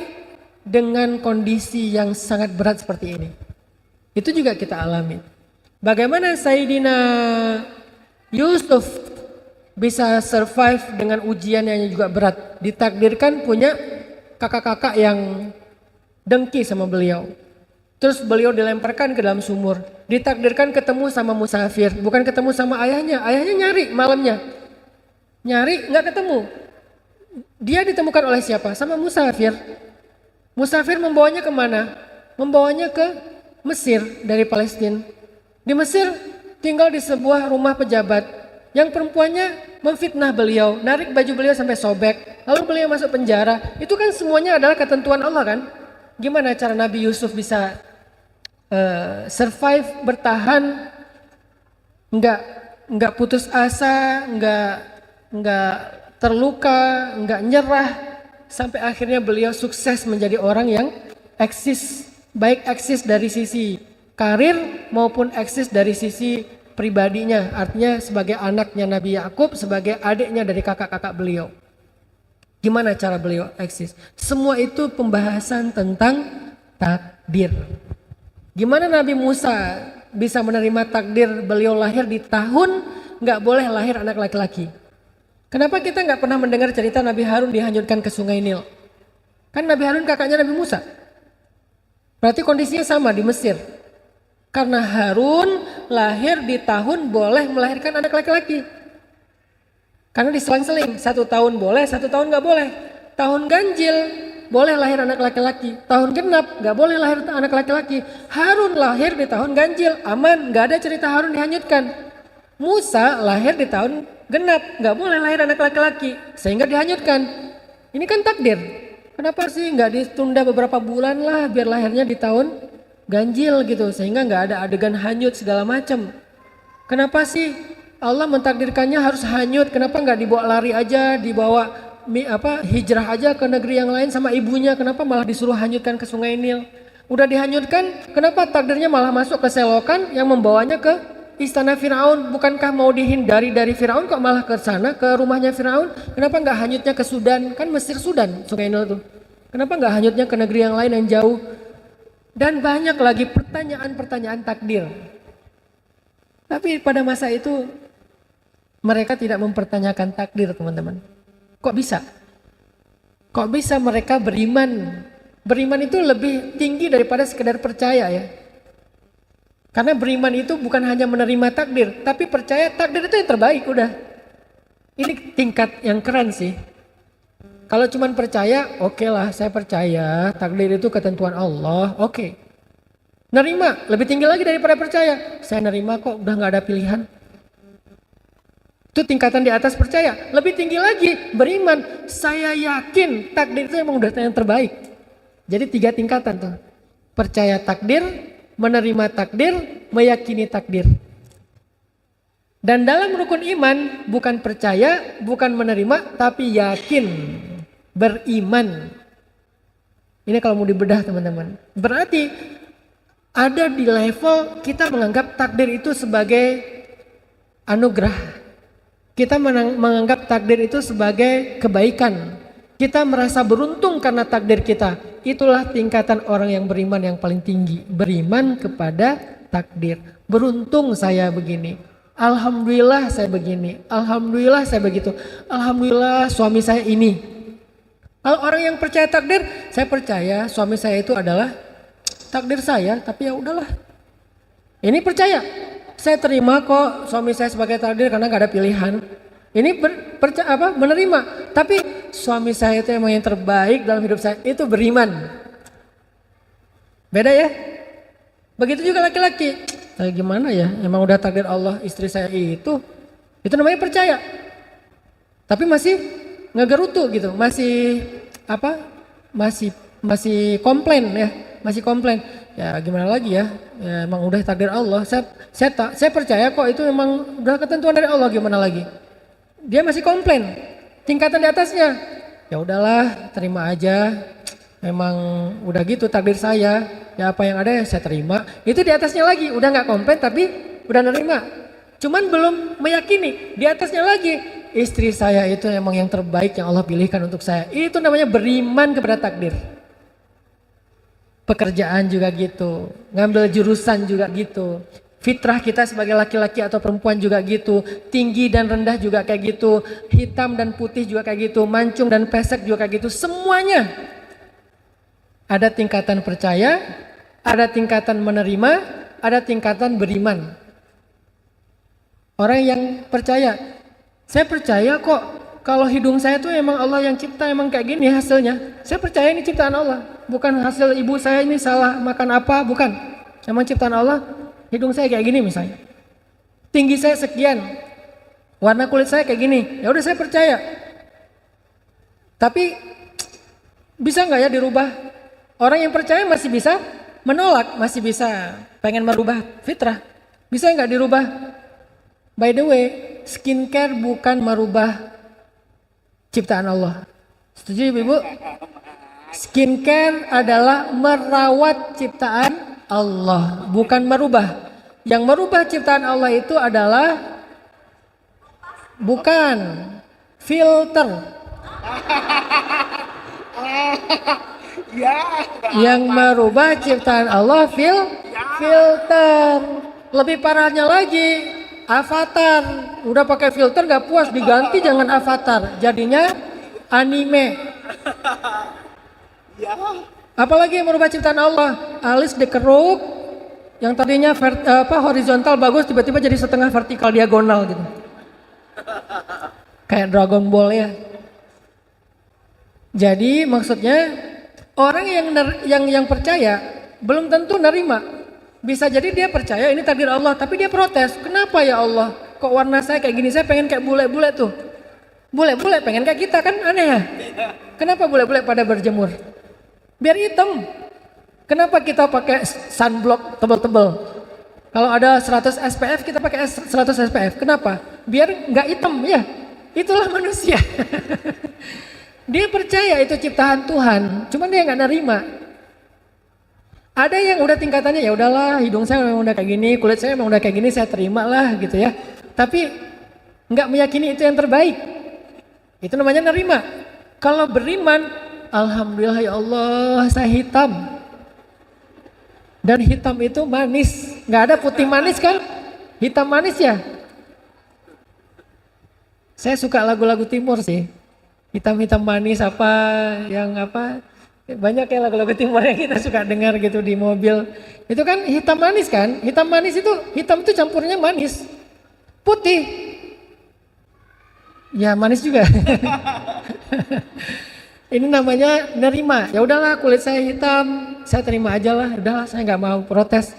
Speaker 1: dengan kondisi yang sangat berat seperti ini? Itu juga kita alami. Bagaimana Sayyidina Yusuf bisa survive dengan ujian yang juga berat? Ditakdirkan punya kakak-kakak yang dengki sama beliau. Terus beliau dilemparkan ke dalam sumur. Ditakdirkan ketemu sama musafir, bukan ketemu sama ayahnya. Ayahnya nyari malamnya. Nyari nggak ketemu. Dia ditemukan oleh siapa? Sama musafir. Musafir membawanya kemana? Membawanya ke Mesir dari Palestina. Di Mesir tinggal di sebuah rumah pejabat yang perempuannya memfitnah beliau, narik baju beliau sampai sobek, lalu beliau masuk penjara. Itu kan semuanya adalah ketentuan Allah kan? Gimana cara Nabi Yusuf bisa survive, bertahan, nggak putus asa, nggak terluka, nggak nyerah, sampai akhirnya beliau sukses menjadi orang yang eksis, baik eksis dari sisi karir maupun eksis dari sisi pribadinya, artinya sebagai anaknya Nabi Yakub, sebagai adiknya dari kakak-kakak beliau. Gimana cara beliau eksis? Semua itu pembahasan tentang takdir. Gimana Nabi Musa bisa menerima takdir beliau lahir di tahun nggak boleh lahir anak laki-laki? Kenapa kita nggak pernah mendengar cerita Nabi Harun dihanyutkan ke Sungai Nil? Kan Nabi Harun kakaknya Nabi Musa. Berarti kondisinya sama di Mesir. Karena Harun lahir di tahun boleh melahirkan anak laki-laki. Karena diselang-seling, 1 tahun boleh, 1 tahun nggak boleh. Tahun ganjil boleh lahir anak laki-laki. Tahun genap nggak boleh lahir anak laki-laki. Harun lahir di tahun ganjil, aman, nggak ada cerita Harun dihanyutkan. Musa lahir di tahun genap, nggak boleh lahir anak laki-laki, sehingga dihanyutkan. Ini kan takdir. Kenapa sih nggak ditunda beberapa bulan lah biar lahirnya di tahun ganjil gitu, sehingga nggak ada adegan hanyut segala macam. Kenapa sih Allah mentakdirkannya harus hanyut? Kenapa nggak dibawa lari aja, dibawa hijrah aja ke negeri yang lain sama ibunya? Kenapa malah disuruh hanyutkan ke Sungai Nil? Udah dihanyutkan, kenapa takdirnya malah masuk ke selokan yang membawanya ke istana Firaun? Bukankah mau dihindari dari Firaun, kok malah ke sana, ke rumahnya Firaun? Kenapa nggak hanyutnya ke Sudan? Kan Mesir Sudan Sungai Nil tuh. Kenapa nggak hanyutnya ke negeri yang lain yang jauh? Dan banyak lagi pertanyaan-pertanyaan takdir. Tapi pada masa itu mereka tidak mempertanyakan takdir, teman-teman. Kok bisa? Kok bisa mereka beriman? Beriman itu lebih tinggi daripada sekedar percaya ya. Karena beriman itu bukan hanya menerima takdir, tapi percaya takdir itu yang terbaik udah. Ini tingkat yang keren sih. Kalau cuma percaya, oke lah, saya percaya takdir itu ketentuan Allah, oke. Nerima, lebih tinggi lagi daripada percaya. Saya nerima kok, udah gak ada pilihan. Itu tingkatan di atas percaya. Lebih tinggi lagi, beriman. Saya yakin takdir itu emang udah yang terbaik. Jadi 3 tingkatan tuh. Percaya takdir, menerima takdir, meyakini takdir. Dan dalam rukun iman, bukan percaya, bukan menerima, tapi yakin. Beriman. Ini kalau mau dibedah teman-teman. Berarti ada di level kita menganggap takdir itu sebagai anugerah. Kita menganggap takdir itu sebagai kebaikan. Kita merasa beruntung karena takdir kita. Itulah tingkatan orang yang beriman yang paling tinggi. Beriman kepada takdir. Beruntung saya begini. Alhamdulillah saya begini. Alhamdulillah saya begitu. Alhamdulillah suami saya ini. Kalau orang yang percaya takdir, saya percaya suami saya itu adalah takdir saya, tapi ya udahlah. Ini percaya, saya terima kok suami saya sebagai takdir karena gak ada pilihan. Ini menerima, tapi suami saya itu emang yang terbaik dalam hidup saya, itu beriman. Beda ya? Begitu juga laki-laki. Gimana ya? Emang udah takdir Allah istri saya itu namanya percaya. Tapi masih ngegerutu gitu, masih komplain ya, masih komplain. Ya gimana lagi ya? Ya emang udah takdir Allah. Saya percaya kok itu emang udah ketentuan dari Allah, gimana lagi? Dia masih komplain. Tingkatan di atasnya. Ya udahlah, terima aja. Memang udah gitu takdir saya. Ya apa yang ada ya saya terima. Itu di atasnya lagi, udah nggak komplain tapi udah nerima. Cuman belum meyakini. Di atasnya lagi, istri saya itu emang yang terbaik yang Allah pilihkan untuk saya. Itu namanya beriman kepada takdir. Pekerjaan juga gitu, ngambil jurusan juga gitu. Fitrah kita sebagai laki-laki atau perempuan juga gitu. Tinggi dan rendah juga kayak gitu. Hitam dan putih juga kayak gitu. Mancung dan pesek juga kayak gitu. Semuanya ada tingkatan percaya, ada tingkatan menerima, ada tingkatan beriman. Orang yang percaya, saya percaya kok kalau hidung saya tuh emang Allah yang cipta, emang kayak gini hasilnya. Saya percaya ini ciptaan Allah, bukan hasil ibu saya ini salah makan apa, bukan. Emang ciptaan Allah, hidung saya kayak gini misalnya. Tinggi saya sekian, warna kulit saya kayak gini, ya udah saya percaya. Tapi bisa nggak ya dirubah? Orang yang percaya masih bisa menolak, masih bisa pengen merubah fitrah. Bisa nggak dirubah? By the way, skincare bukan merubah ciptaan Allah. Setuju Ibu? Skincare adalah merawat ciptaan Allah, bukan merubah. Yang merubah ciptaan Allah itu adalah bukan filter. Yang merubah ciptaan Allah filter. Lebih parahnya lagi, avatar. Udah pakai filter gak puas, diganti jangan avatar, jadinya anime. Apalagi yang merubah ciptaan Allah, alis dikeruk, yang tadinya horizontal bagus tiba-tiba jadi setengah vertikal diagonal gitu. Kayak Dragon Ball ya. Jadi maksudnya orang yang percaya belum tentu nerima. Bisa jadi dia percaya ini takdir Allah, tapi dia protes. Kenapa ya Allah? Kok warna saya kayak gini? Saya pengen kayak bule-bule tuh. Bule-bule pengen kayak kita kan aneh ya? Kenapa bule-bule pada berjemur? Biar hitam. Kenapa kita pakai sunblock tebal-tebal? Kalau ada 100 SPF kita pakai 100 SPF. Kenapa? Biar nggak hitam ya. Itulah manusia. Dia percaya itu ciptaan Tuhan, cuman dia nggak nerima. Ada yang udah tingkatannya ya udahlah, hidung saya memang udah kayak gini, kulit saya memang udah kayak gini, saya terima lah gitu ya. Tapi nggak meyakini itu yang terbaik. Itu namanya nerima. Kalau beriman, alhamdulillah ya Allah saya hitam. Dan hitam itu manis, nggak ada putih manis kan? Hitam manis ya. Saya suka lagu-lagu timur sih. Hitam-hitam manis banyak ya lagu-lagu timur yang kita suka dengar gitu di mobil. Itu kan hitam manis kan? Hitam manis itu, hitam itu campurnya manis. Putih. Ya manis juga. Ini namanya nerima. Ya udahlah kulit saya hitam, saya terima aja lah. Udahlah saya nggak mau protes.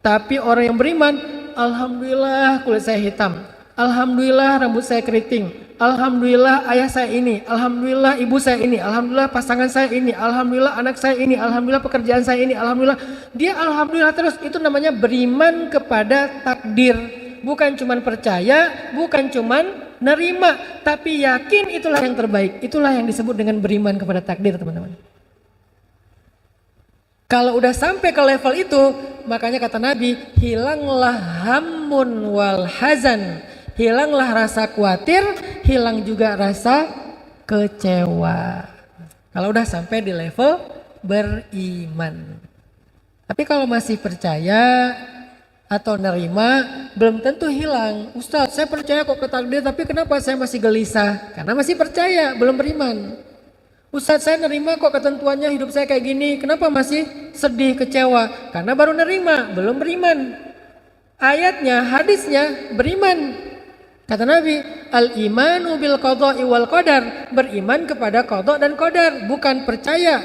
Speaker 1: Tapi orang yang beriman, alhamdulillah kulit saya hitam. Alhamdulillah rambut saya keriting. Alhamdulillah ayah saya ini, alhamdulillah ibu saya ini, alhamdulillah pasangan saya ini, alhamdulillah anak saya ini, alhamdulillah pekerjaan saya ini, alhamdulillah. Dia alhamdulillah terus, itu namanya beriman kepada takdir. Bukan cuman percaya, bukan cuman nerima, tapi yakin itulah yang terbaik. Itulah yang disebut dengan beriman kepada takdir, teman-teman. Kalau udah sampai ke level itu, makanya kata Nabi, hilanglah hammun wal hazan. Hilanglah rasa khawatir, hilang juga rasa kecewa. Kalau udah sampai di level beriman. Tapi kalau masih percaya atau nerima, belum tentu hilang. Ustadz, saya percaya kok ke takdir, tapi kenapa saya masih gelisah? Karena masih percaya, belum beriman. Ustadz, saya nerima kok ketentuannya hidup saya kayak gini, kenapa masih sedih, kecewa? Karena baru nerima, belum beriman. Ayatnya, hadisnya, beriman. Kata Nabi, al-imanu bil qada'i wal qadar, beriman kepada qada dan qadar, bukan percaya,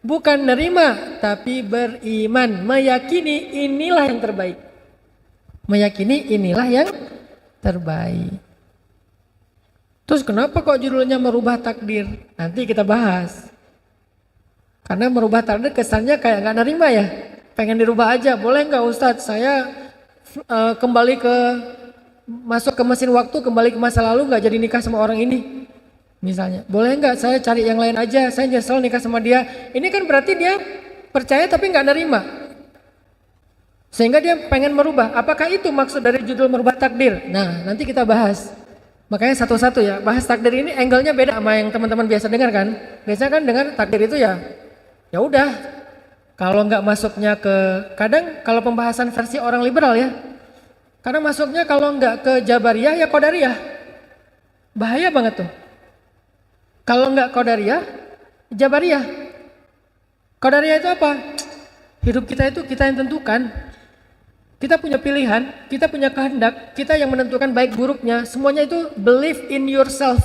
Speaker 1: bukan nerima, tapi beriman, meyakini inilah yang terbaik. Meyakini inilah yang terbaik. Terus kenapa kok judulnya merubah takdir? Nanti kita bahas. Karena merubah takdir kesannya kayak gak nerima ya, pengen dirubah aja. Boleh gak Ustadz saya kembali masuk ke mesin waktu, kembali ke masa lalu, nggak jadi nikah sama orang ini misalnya. Boleh nggak saya cari yang lain aja, saya nyesel nikah sama dia. Ini kan berarti dia percaya tapi nggak nerima, sehingga dia pengen merubah. Apakah itu maksud dari judul merubah takdir? Nah nanti kita bahas. Makanya satu-satu ya, bahas takdir ini angle-nya beda sama yang teman-teman biasa dengar kan. Biasanya kan dengar takdir itu ya udah, kalau nggak masuknya kadang kalau pembahasan versi orang liberal ya, karena masuknya kalau nggak ke Jabariyah ya Qadariyah. Bahaya banget tuh. Kalau nggak Qadariyah, Jabariyah. Qadariyah itu apa? Hidup kita itu kita yang tentukan. Kita punya pilihan, kita punya kehendak, kita yang menentukan baik buruknya. Semuanya itu believe in yourself.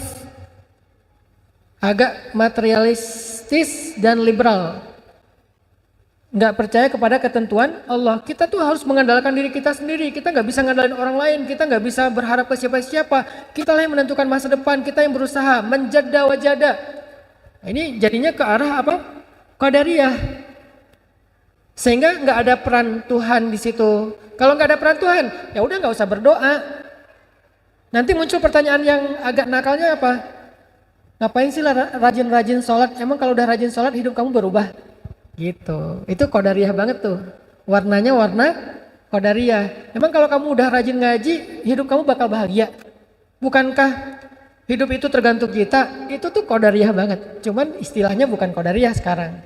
Speaker 1: Agak materialistis dan liberal. Nggak percaya kepada ketentuan Allah. Kita tuh harus mengandalkan diri kita sendiri. Kita nggak bisa ngandalin orang lain. Kita nggak bisa berharap ke siapa-siapa. Kita lah yang menentukan masa depan. Kita yang berusaha menjada wajada. Ini jadinya ke arah apa? Qadariyah. Sehingga nggak ada peran Tuhan di situ. Kalau nggak ada peran Tuhan, ya udah nggak usah berdoa. Nanti muncul pertanyaan yang agak nakalnya apa? Ngapain sih rajin-rajin sholat? Emang kalau udah rajin sholat hidup kamu berubah? Gitu. Itu Qadariyah banget tuh. Warnanya warna qadariyah. Emang kalau kamu udah rajin ngaji, hidup kamu bakal bahagia? Bukankah hidup itu tergantung kita? Itu tuh qadariyah banget. Cuman istilahnya bukan qadariyah sekarang.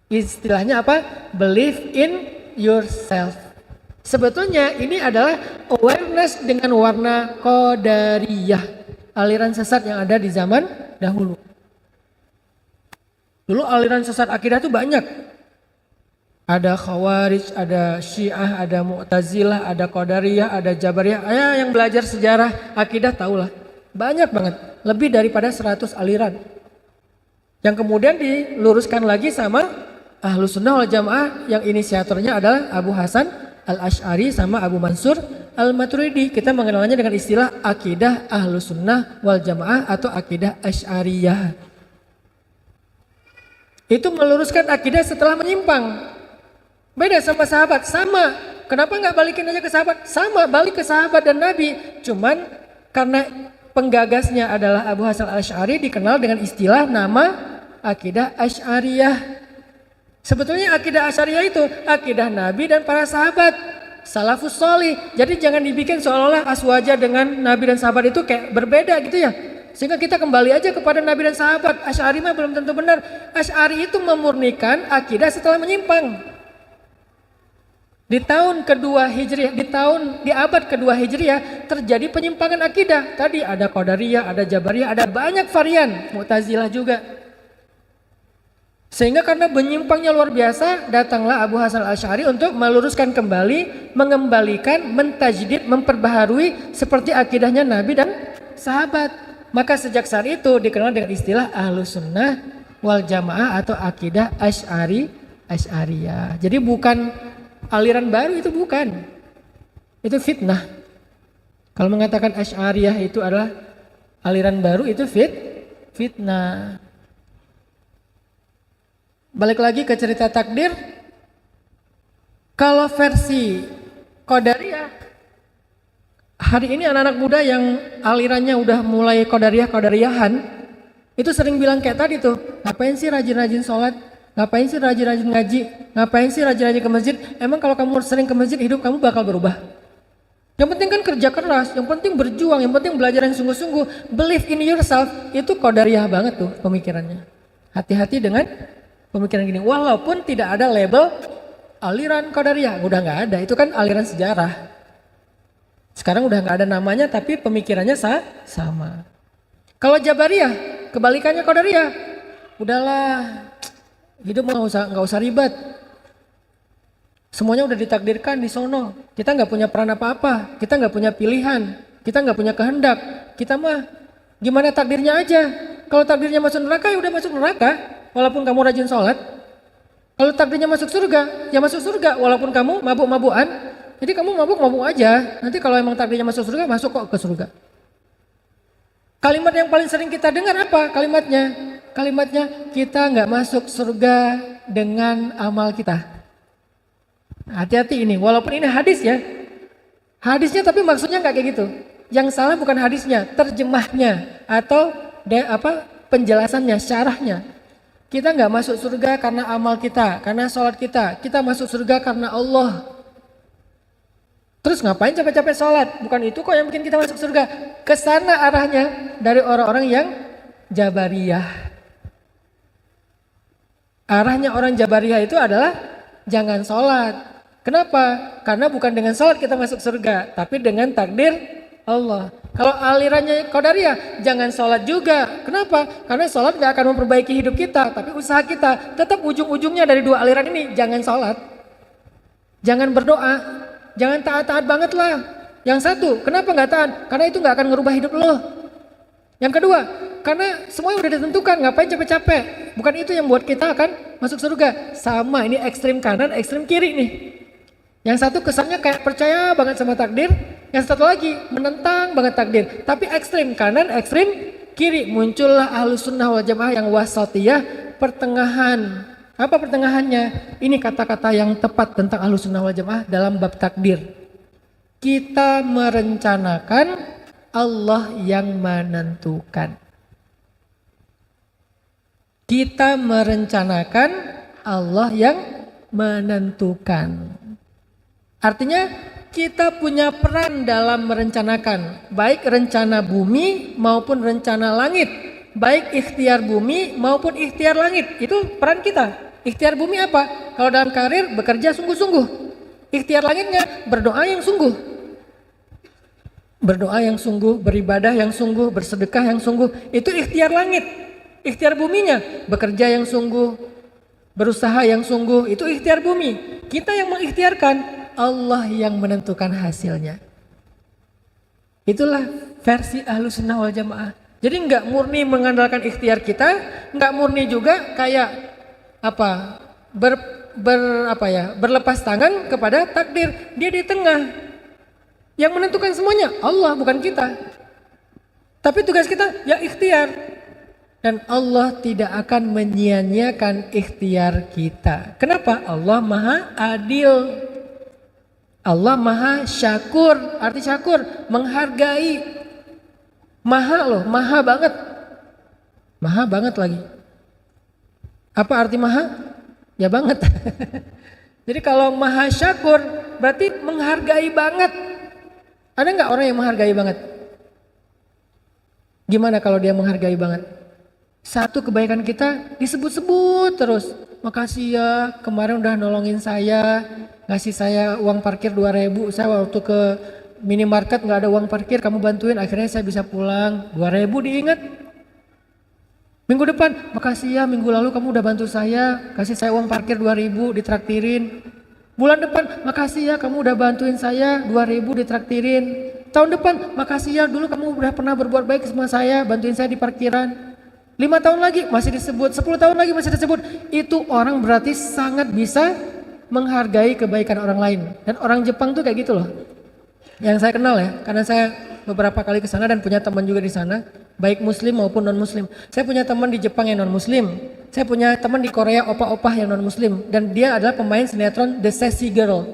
Speaker 1: Istilahnya apa? Believe in yourself. Sebetulnya ini adalah awareness dengan warna qadariyah, aliran sesat yang ada di zaman dahulu. Dulu aliran sesat akidah tuh banyak. Ada Khawarij, ada Syiah, ada Mu'tazilah, ada Qadariyah, ada Jabariyah. Yang belajar sejarah akidah tahulah. Banyak banget, lebih daripada 100 aliran. Yang kemudian diluruskan lagi sama Ahlus Sunnah wal Jamaah yang inisiatornya adalah Abu Hasan Al-Asy'ari sama Abu Mansur Al-Maturidi. Kita mengenalnya dengan istilah akidah Ahlus Sunnah wal Jamaah atau akidah Asy'ariyah. Itu meluruskan akidah setelah menyimpang. Beda sama sahabat, sama. Kenapa nggak balikin aja ke sahabat? Sama, balik ke sahabat dan Nabi. Cuman karena penggagasnya adalah Abu Hasan Al-Asy'ari dikenal dengan istilah nama akidah Asy'ariyah. Sebetulnya akidah Asy'ariyah itu akidah Nabi dan para sahabat, salafus sholih. Jadi jangan dibikin seolah-olah aswaja dengan Nabi dan sahabat itu kayak berbeda gitu ya. Sehingga kita kembali aja kepada Nabi dan sahabat. Asy'ari mah belum tentu benar. Asy'ari itu memurnikan akidah setelah menyimpang. Di tahun kedua Hijriah, di abad kedua Hijriah terjadi penyimpangan akidah. Tadi ada Qadariyah, ada Jabariyah, ada banyak varian, Mu'tazilah juga. Sehingga karena menyimpangnya luar biasa, datanglah Abu Hasan Al-Asy'ari untuk meluruskan kembali, mengembalikan, mentajdid, memperbaharui seperti akidahnya Nabi dan sahabat. Maka sejak saat itu dikenal dengan istilah Ahlus Sunnah wal Jamaah atau akidah Asy'ariyah. Jadi bukan aliran baru, itu bukan. Itu fitnah. Kalau mengatakan Asy'ariyah itu adalah aliran baru, itu fitnah. Balik lagi ke cerita takdir. Kalau versi Qadariyah, hari ini anak-anak muda yang alirannya udah mulai Qadariyahan itu sering bilang kayak tadi tuh, ngapain sih rajin-rajin sholat, ngapain sih rajin-rajin ngaji, ngapain sih rajin-rajin ke masjid. Emang kalau kamu sering ke masjid hidup kamu bakal berubah? Yang penting kan kerja keras, yang penting berjuang, yang penting belajar yang sungguh-sungguh. Believe in yourself, itu Qadariyah banget tuh pemikirannya. Hati-hati dengan pemikiran gini, walaupun tidak ada label aliran Qadariyah, udah nggak ada, itu kan aliran sejarah. Sekarang udah nggak ada namanya, tapi pemikirannya sama. Kalau Jabariyah, kebalikannya Qadariyah, udahlah, hidup nggak usah ribet. Semuanya udah ditakdirkan di sono. Kita nggak punya peran apa-apa, kita nggak punya pilihan, kita nggak punya kehendak. Kita mah gimana takdirnya aja. Kalau takdirnya masuk neraka ya udah masuk neraka, walaupun kamu rajin sholat. Kalau takdirnya masuk surga, ya masuk surga, walaupun kamu mabuk-mabukan. Jadi kamu mabuk-mabuk aja. Nanti kalau emang takdirnya masuk surga, masuk kok ke surga. Kalimat yang paling sering kita dengar apa kalimatnya? Kalimatnya kita nggak masuk surga dengan amal kita. Hati-hati ini, walaupun ini hadis ya. Hadisnya tapi maksudnya nggak kayak gitu. Yang salah bukan hadisnya, terjemahnya atau penjelasannya, syarahnya. Kita nggak masuk surga karena amal kita, karena sholat kita. Kita masuk surga karena Allah. Terus ngapain capek-capek sholat? Bukan itu kok yang bikin kita masuk surga. Kesana arahnya dari orang-orang yang Jabariyah. Arahnya orang Jabariyah itu adalah jangan sholat. Kenapa? Karena bukan dengan sholat kita masuk surga, tapi dengan takdir Allah. Kalau alirannya Qadariyah, jangan sholat juga. Kenapa? Karena sholat gak akan memperbaiki hidup kita, tapi usaha kita tetap ujung-ujungnya dari dua aliran ini, jangan sholat. Jangan berdoa, jangan taat-taat banget lah. Yang satu, kenapa gak taat? Karena itu gak akan ngerubah hidup lo. Yang kedua, karena semuanya udah ditentukan, ngapain capek-capek. Bukan itu yang buat kita akan masuk surga. Sama, ini ekstrim kanan, ekstrim kiri nih. Yang satu kesannya kayak percaya banget sama takdir, yang satu lagi menentang banget takdir. Tapi ekstrim kanan, ekstrim kiri. Muncullah Ahlus Sunnah wal Jamaah yang wasatiyah, pertengahan. Apa pertengahannya? Ini kata-kata yang tepat tentang Ahlus Sunnah wal Jamaah dalam bab takdir. Kita merencanakan, Allah yang menentukan. Kita merencanakan, Allah yang menentukan. Artinya kita punya peran dalam merencanakan, baik rencana bumi maupun rencana langit, baik ikhtiar bumi maupun ikhtiar langit, itu peran kita. Ikhtiar bumi apa? Kalau dalam karir bekerja sungguh-sungguh. Ikhtiar langitnya berdoa yang sungguh. Berdoa yang sungguh, beribadah yang sungguh, bersedekah yang sungguh, itu ikhtiar langit. Ikhtiar buminya bekerja yang sungguh, berusaha yang sungguh, itu ikhtiar bumi. Kita yang mengikhtiarkan, Allah yang menentukan hasilnya. Itulah versi Ahlussunnah wal Jamaah. Jadi nggak murni mengandalkan ikhtiar kita, nggak murni juga kayak berlepas tangan kepada takdir. Dia di tengah. Yang menentukan semuanya Allah, bukan kita. Tapi tugas kita ya ikhtiar. Dan Allah tidak akan menyia-nyiakan ikhtiar kita. Kenapa? Allah Maha Adil. Allah Maha Syakur. Arti syakur menghargai. Maha loh, maha banget. Maha banget lagi. Apa arti maha? Ya banget. Jadi kalau Maha Syakur berarti menghargai banget. Ada nggak orang yang menghargai banget? Gimana kalau dia menghargai banget? Satu kebaikan kita disebut-sebut terus. Makasih ya, kemarin udah nolongin saya, ngasih saya uang parkir 2.000. Saya waktu ke minimarket nggak ada uang parkir, kamu bantuin, akhirnya saya bisa pulang. 2.000 diingat. Minggu depan, makasih ya, minggu lalu kamu udah bantu saya, kasih saya uang parkir 2.000, ditraktirin. Bulan depan, makasih ya, kamu udah bantuin saya, 2.000 ditraktirin. Tahun depan, makasih ya, dulu kamu udah pernah berbuat baik sama saya, bantuin saya di parkiran. 5 tahun lagi masih disebut, 10 tahun lagi masih disebut. Itu orang berarti sangat bisa menghargai kebaikan orang lain. Dan orang Jepang tuh kayak gitu loh. Yang saya kenal ya, karena saya beberapa kali ke sana dan punya teman juga di sana, baik muslim maupun non muslim. Saya punya teman di Jepang yang non muslim. Saya punya teman di Korea opah-opah yang non muslim, dan dia adalah pemain sinetron The Sassy Girl.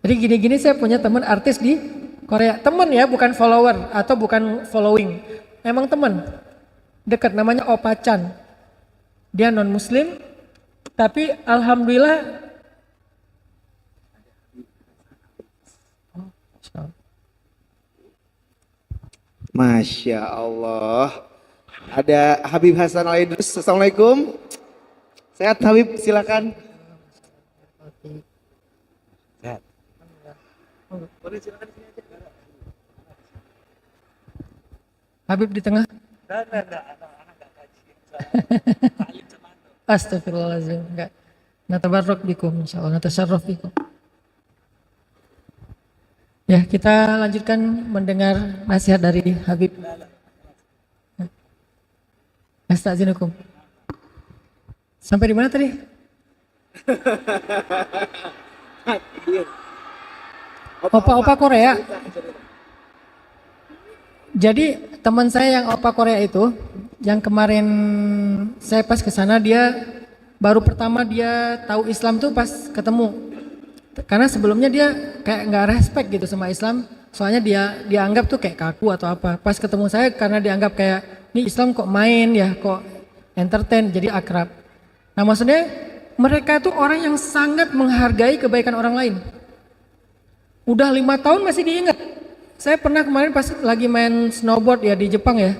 Speaker 1: Jadi gini-gini saya punya teman artis di Korea. Teman ya, bukan follower atau bukan following. Emang teman. Dekat, namanya Opa Chan. Dia non muslim, tapi alhamdulillah
Speaker 2: Masya Allah. Ada Habib Hasan Al-Idrus. Assalamualaikum. Sehat Habib, silakan. Sehat.
Speaker 1: Habib di tengah. Astagfirullahaladzim. Enggak. Natabarrok bikum insyaallah, natasyarraf bikum. Ya, kita lanjutkan mendengar nasihat dari Habib. Astaghfirukum. Sampai di mana tadi? Opa-opa Korea. Jadi teman saya yang opa Korea itu, yang kemarin saya pas ke sana, dia baru pertama dia tahu Islam tuh pas ketemu. Karena sebelumnya dia kayak nggak respect gitu sama Islam, soalnya dia dianggap tuh kayak kaku atau apa. Pas ketemu saya karena dianggap kayak ini Islam kok main ya, kok entertain, jadi akrab. Nah maksudnya mereka tuh orang yang sangat menghargai kebaikan orang lain. Udah 5 tahun masih diingat. Saya pernah kemarin pas lagi main snowboard ya di Jepang ya,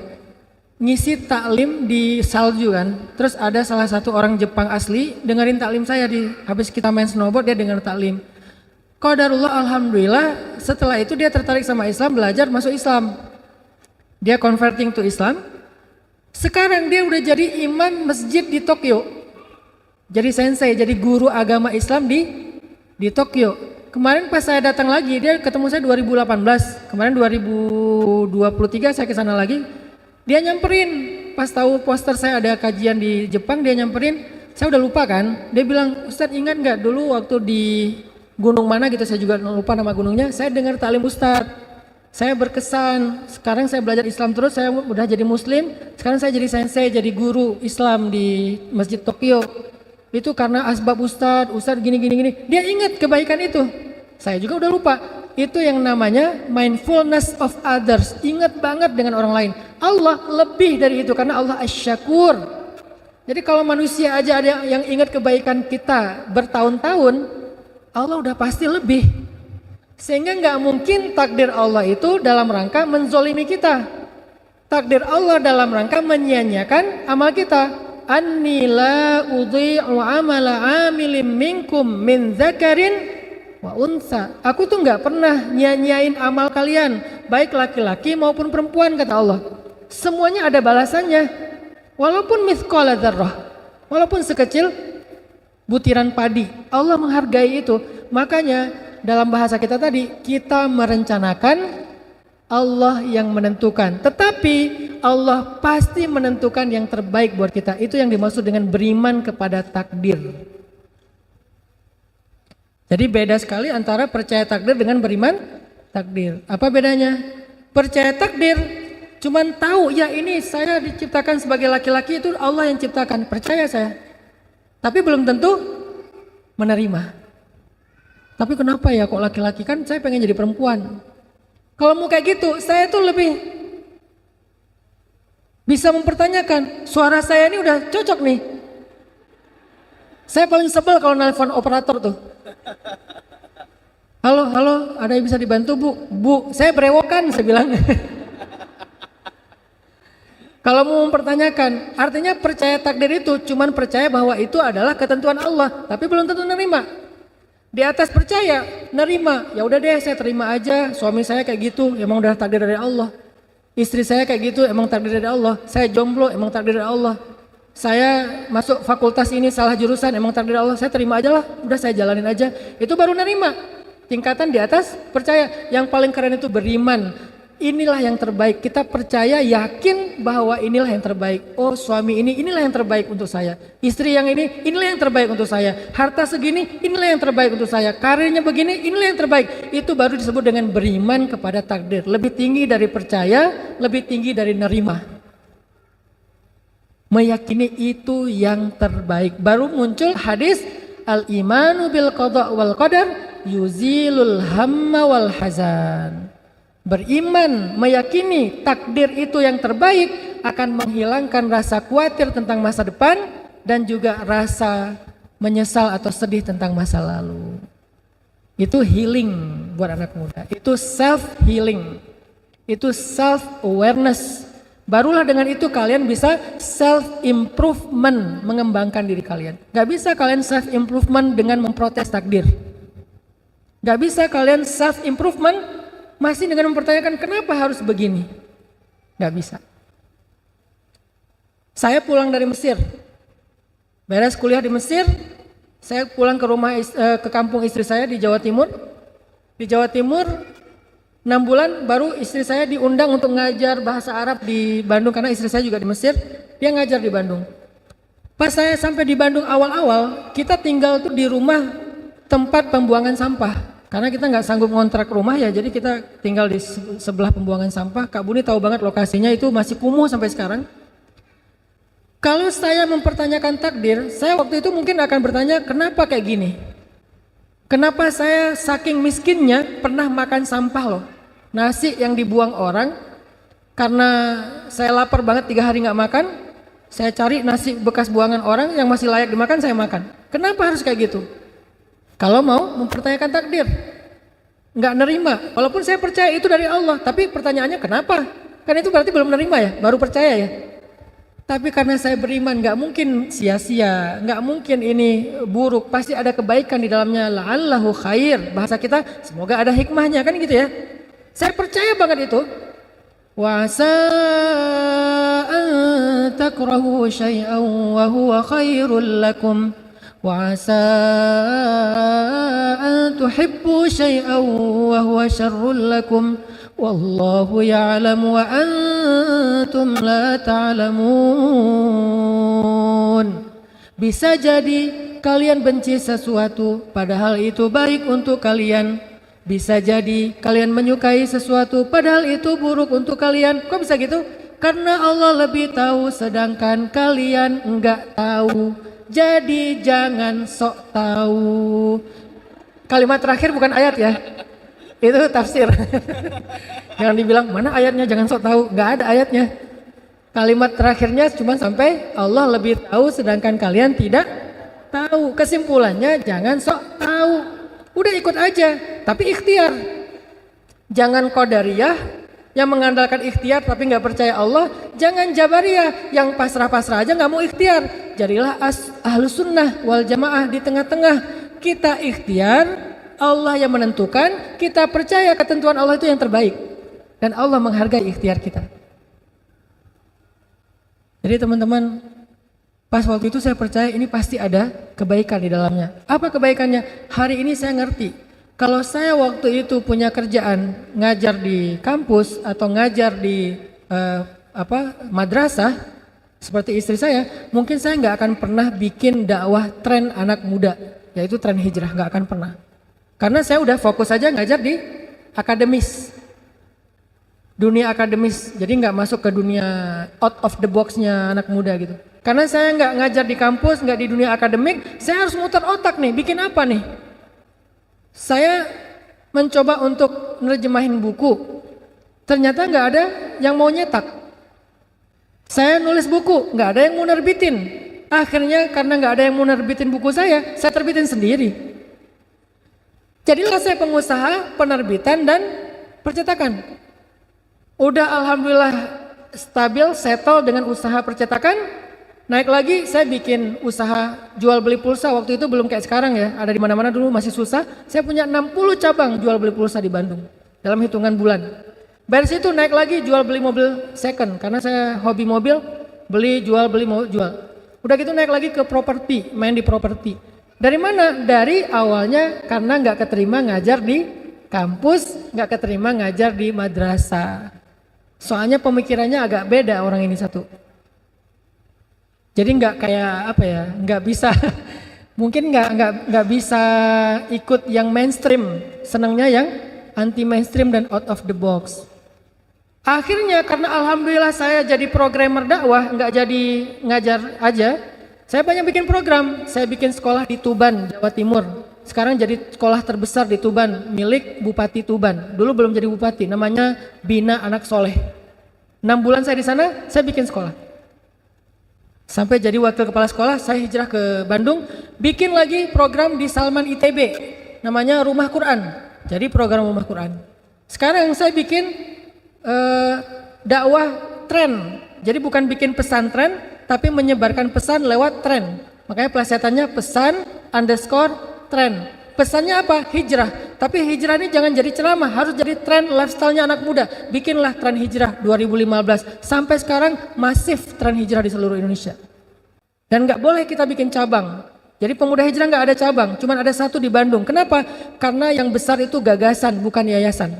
Speaker 1: ngisi taklim di salju kan. Terus ada salah satu orang Jepang asli dengerin taklim saya, habis kita main snowboard dia denger taklim. Qadarullah alhamdulillah setelah itu dia tertarik sama Islam, belajar masuk Islam. Dia converting to Islam. Sekarang dia udah jadi imam masjid di Tokyo. Jadi sensei, jadi guru agama Islam di Tokyo. Kemarin pas saya datang lagi, dia ketemu saya 2018. Kemarin 2023 saya ke sana lagi. Dia nyamperin, pas tahu poster saya ada kajian di Jepang, dia nyamperin. Saya udah lupa kan. Dia bilang, "Ustadz ingat nggak dulu waktu di gunung mana gitu, saya juga lupa nama gunungnya. Saya dengar taklim Ustadz. Saya berkesan. Sekarang saya belajar Islam terus, saya udah jadi muslim. Sekarang saya jadi sensei, jadi guru Islam di Masjid Tokyo. Itu karena asbab Ustadz gini. Dia ingat kebaikan itu. Saya juga udah lupa. Itu yang namanya mindfulness of others. Ingat banget dengan orang lain. Allah lebih dari itu karena Allah asy-syakur. Jadi kalau manusia aja ada yang ingat kebaikan kita bertahun-tahun, Allah udah pasti lebih. Sehingga nggak mungkin takdir Allah itu dalam rangka menzolimi kita. Takdir Allah dalam rangka menyia-nyiakan amal kita. Anni la udhi'u amala amilin minkum min dzakarin wa unsa. Aku tuh nggak pernah nyia-nyiain amal kalian, baik laki-laki maupun perempuan, kata Allah. Semuanya ada balasannya. Walaupun mithqala dzarrah, walaupun sekecil butiran padi, Allah menghargai itu. Makanya dalam bahasa kita tadi, kita merencanakan, Allah yang menentukan. Tetapi Allah pasti menentukan yang terbaik buat kita. Itu yang dimaksud dengan beriman kepada takdir. Jadi beda sekali antara percaya takdir dengan beriman takdir. Apa bedanya? Percaya takdir cuman tahu, ya ini saya diciptakan sebagai laki-laki, itu Allah yang ciptakan, percaya saya. Tapi belum tentu menerima. Tapi kenapa ya kok laki-laki, kan saya pengen jadi perempuan. Kalau mau kayak gitu, saya tuh lebih bisa mempertanyakan, suara saya ini udah cocok nih. Saya paling sebel kalau nelpon operator tuh. Halo, ada yang bisa dibantu bu? Bu, saya berewokan, saya bilang. Kalau mau mempertanyakan, artinya percaya takdir itu cuman percaya bahwa itu adalah ketentuan Allah, tapi belum tentu nerima. Di atas percaya, nerima, ya udah deh saya terima aja, suami saya kayak gitu, emang udah takdir dari Allah. Istri saya kayak gitu, emang takdir dari Allah. Saya jomblo, emang takdir dari Allah. Saya masuk fakultas ini salah jurusan, emang takdir dari Allah. Saya terima aja lah, udah saya jalanin aja. Itu baru nerima. Tingkatan di atas percaya. Yang paling keren itu beriman. Inilah yang terbaik. Kita percaya, yakin bahwa inilah yang terbaik. Oh, suami ini, inilah yang terbaik untuk saya. Istri yang ini, inilah yang terbaik untuk saya. Harta segini, inilah yang terbaik untuk saya. Karirnya begini, inilah yang terbaik. Itu baru disebut dengan beriman kepada takdir. Lebih tinggi dari percaya, lebih tinggi dari nerima. Meyakini itu yang terbaik. Baru muncul hadis al-imanu bil qada wal qadar yuzilul hamma wal hazan. Beriman, meyakini takdir itu yang terbaik akan menghilangkan rasa khawatir tentang masa depan dan juga rasa menyesal atau sedih tentang masa lalu. Itu healing buat anak muda. Itu self healing. Itu self awareness. Barulah dengan itu kalian bisa self improvement, mengembangkan diri kalian. Gak bisa kalian self improvement dengan memprotes takdir. Gak bisa kalian self improvement masih dengan mempertanyakan kenapa harus begini. Gak bisa. Saya pulang dari Mesir, beres kuliah di Mesir, saya pulang ke rumah ke kampung istri saya di Jawa Timur. Di Jawa Timur 6 bulan baru istri saya diundang untuk ngajar bahasa Arab di Bandung, karena istri saya juga di Mesir, dia ngajar di Bandung. Pas saya sampai di Bandung awal-awal, kita tinggal tuh di rumah tempat pembuangan sampah. Karena kita nggak sanggup ngontrak rumah ya, jadi kita tinggal di sebelah pembuangan sampah. Kak Buni tahu banget lokasinya, itu masih kumuh sampai sekarang. Kalau saya mempertanyakan takdir, saya waktu itu mungkin akan bertanya, kenapa kayak gini? Kenapa saya saking miskinnya pernah makan sampah loh, nasi yang dibuang orang. Karena saya lapar banget 3 hari nggak makan, saya cari nasi bekas buangan orang yang masih layak dimakan, saya makan. Kenapa harus kayak gitu? Kalau mau mempertanyakan takdir, nggak nerima. Walaupun saya percaya itu dari Allah, tapi pertanyaannya kenapa? Kan itu berarti belum nerima ya, baru percaya ya. Tapi karena saya beriman, nggak mungkin sia-sia, nggak mungkin ini buruk, pasti ada kebaikan di dalamnya. La'allahu khair, bahasa kita semoga ada hikmahnya, kan gitu ya. Saya percaya banget itu. Wa asa an takrahu syai'an wa huwa khairul lakum. وعسى أن تحبوا شيئا وهو شر لكم والله يعلم وأنتم لا تعلمون. Bisa jadi kalian benci sesuatu padahal itu baik untuk kalian. Bisa jadi kalian menyukai sesuatu padahal itu buruk untuk kalian. Kok bisa gitu? Karena Allah lebih tahu sedangkan kalian enggak tahu. Jadi jangan sok tahu. Kalimat terakhir bukan ayat ya, itu tafsir. Jangan dibilang mana ayatnya, jangan sok tahu, nggak ada ayatnya. Kalimat terakhirnya cuma sampai Allah lebih tahu sedangkan kalian tidak tahu. Kesimpulannya jangan sok tahu. Udah ikut aja, tapi ikhtiar. Jangan qadariyah yang mengandalkan ikhtiar tapi nggak percaya Allah. Jangan jabariyah yang pasrah-pasrah aja nggak mau ikhtiar. Jadilah ahlus sunnah wal jamaah di tengah-tengah. Kita ikhtiar, Allah yang menentukan. Kita percaya ketentuan Allah itu yang terbaik. Dan Allah menghargai ikhtiar kita. Jadi teman-teman, pas waktu itu saya percaya ini pasti ada kebaikan di dalamnya. Apa kebaikannya? Hari ini saya ngerti. Kalau saya waktu itu punya kerjaan ngajar di kampus atau ngajar di madrasah seperti istri saya, mungkin saya nggak akan pernah bikin dakwah tren anak muda, yaitu tren hijrah, nggak akan pernah. Karena saya udah fokus aja ngajar di akademis. Dunia akademis, jadi nggak masuk ke dunia out of the box-nya anak muda gitu. Karena saya nggak ngajar di kampus, nggak di dunia akademik, saya harus muter otak nih, bikin apa nih? Saya mencoba untuk nerjemahin buku, ternyata nggak ada yang mau nyetak. Saya nulis buku, nggak ada yang mau nerbitin. Akhirnya karena nggak ada yang mau nerbitin buku saya terbitin sendiri. Jadilah saya pengusaha penerbitan dan percetakan. Udah alhamdulillah stabil, settle dengan usaha percetakan. Naik lagi saya bikin usaha jual beli pulsa. Waktu itu belum kayak sekarang ya, ada di mana-mana dulu masih susah. Saya punya 60 cabang jual beli pulsa di Bandung dalam hitungan bulan. Dari situ naik lagi jual beli mobil second karena saya hobi mobil, beli jual. Udah gitu naik lagi ke properti, main di properti. Dari mana? Dari awalnya karena nggak keterima ngajar di kampus, nggak keterima ngajar di madrasah. Soalnya pemikirannya agak beda orang ini satu. Jadi nggak kayak apa ya, nggak bisa, mungkin nggak bisa ikut yang mainstream, senangnya yang anti mainstream dan out of the box. Akhirnya karena alhamdulillah saya jadi programmer dakwah, nggak jadi ngajar aja, saya banyak bikin program. Saya bikin sekolah di Tuban, Jawa Timur. Sekarang jadi sekolah terbesar di Tuban, milik Bupati Tuban. Dulu belum jadi bupati, namanya Bina Anak Soleh. 6 bulan saya di sana, saya bikin sekolah. Sampai jadi wakil kepala sekolah, saya hijrah ke Bandung, bikin lagi program di Salman ITB, namanya Rumah Quran. Jadi program Rumah Quran. Sekarang saya bikin dakwah tren. Jadi bukan bikin pesantren, tapi menyebarkan pesan lewat tren. Makanya pelesetannya pesan _ tren. Pesannya apa? Hijrah. Tapi hijrah ini jangan jadi ceramah, harus jadi tren lifestyle-nya anak muda. Bikinlah tren hijrah 2015. Sampai sekarang masif tren hijrah di seluruh Indonesia. Dan nggak boleh kita bikin cabang. Jadi pemuda hijrah nggak ada cabang, cuma ada satu di Bandung. Kenapa? Karena yang besar itu gagasan, bukan yayasan.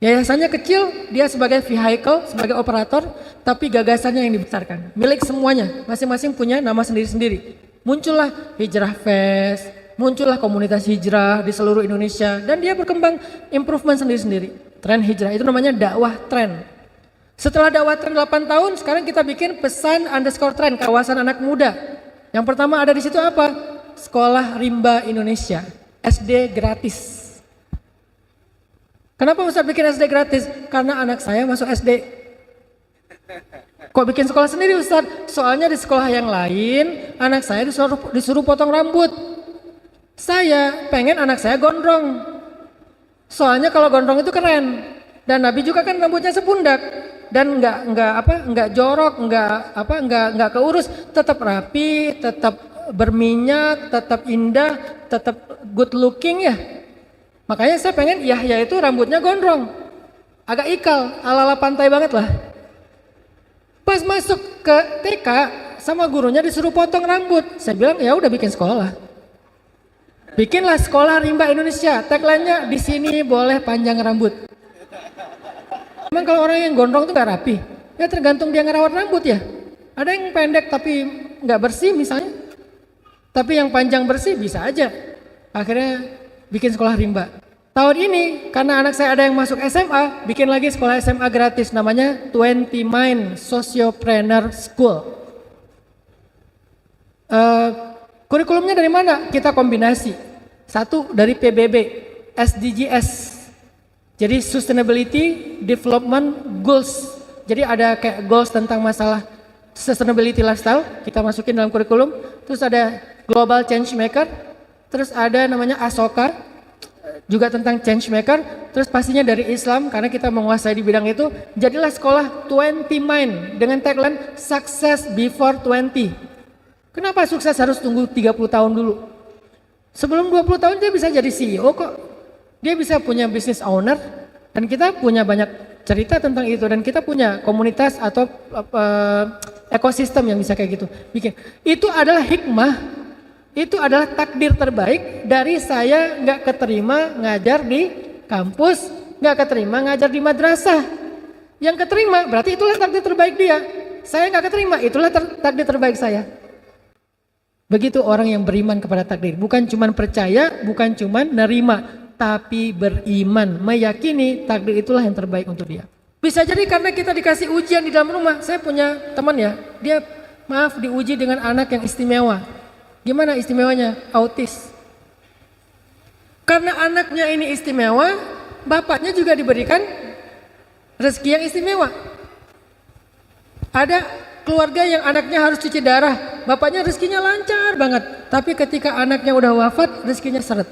Speaker 1: Yayasannya kecil, dia sebagai vehicle, sebagai operator, tapi gagasannya yang dibesarkan. Milik semuanya, masing-masing punya nama sendiri-sendiri. Muncullah Hijrah Fest, muncullah komunitas hijrah di seluruh Indonesia, dan dia berkembang improvement sendiri-sendiri. Tren hijrah itu namanya dakwah tren. Setelah dakwah tren 8 tahun, sekarang kita bikin pesan _ tren, kawasan anak muda. Yang pertama ada di situ apa? Sekolah Rimba Indonesia, SD gratis. Kenapa Ustaz bikin SD gratis? Karena anak saya masuk SD. Kok bikin sekolah sendiri Ustaz? Soalnya di sekolah yang lain, anak saya disuruh potong rambut. Saya pengen anak saya gondrong. Soalnya kalau gondrong itu keren. Dan Nabi juga kan rambutnya sepundak. Dan nggak jorok, nggak keurus, tetap rapi, tetap berminyak, tetap indah, tetap good looking ya. Makanya saya pengen Yahya itu rambutnya gondrong, agak ikal, ala-ala pantai banget lah. Pas masuk ke TK sama gurunya disuruh potong rambut, saya bilang ya udah bikin sekolah. Bikinlah sekolah Rimba Indonesia, tagline-nya di sini boleh panjang rambut. Emang kalau orang yang gondrong itu gak rapi? Ya tergantung dia ngerawat rambut ya. Ada yang pendek tapi gak bersih misalnya. Tapi yang panjang bersih bisa aja. Akhirnya bikin sekolah Rimba. Tahun ini karena anak saya ada yang masuk SMA, bikin lagi sekolah SMA gratis namanya 20 Mind Sociopreneur School. Kurikulumnya dari mana? Kita kombinasi. Satu dari PBB, SDGs. Jadi Sustainability Development Goals Jadi ada kayak goals tentang masalah sustainability lifestyle, kita masukin dalam kurikulum. Terus ada global change maker, terus ada namanya ASOKA, juga tentang change maker. Terus pastinya dari Islam, karena kita menguasai di bidang itu. Jadilah sekolah 20 Mind dengan tagline Success Before 20. Kenapa sukses harus tunggu 30 tahun dulu? Sebelum 20 tahun dia bisa jadi CEO kok. Dia bisa punya business owner, dan kita punya banyak cerita tentang itu, dan kita punya komunitas atau ekosistem yang bisa kayak gitu bikin. Itu adalah hikmah, itu adalah takdir terbaik dari saya nggak keterima ngajar di kampus, nggak keterima ngajar di madrasah. Yang keterima berarti itulah takdir terbaik dia. Saya nggak keterima, itulah takdir terbaik saya. Begitu orang yang beriman kepada takdir, bukan cuma percaya, bukan cuma nerima, tapi beriman, meyakini takdir itulah yang terbaik untuk dia. Bisa jadi karena kita dikasih ujian di dalam rumah. Saya punya teman ya, dia diuji dengan anak yang istimewa. Gimana istimewanya? Autis. Karena anaknya ini istimewa, bapaknya juga diberikan rezeki yang istimewa. Ada keluarga yang anaknya harus cuci darah, bapaknya rezekinya lancar banget. Tapi ketika anaknya udah wafat, rezekinya seret.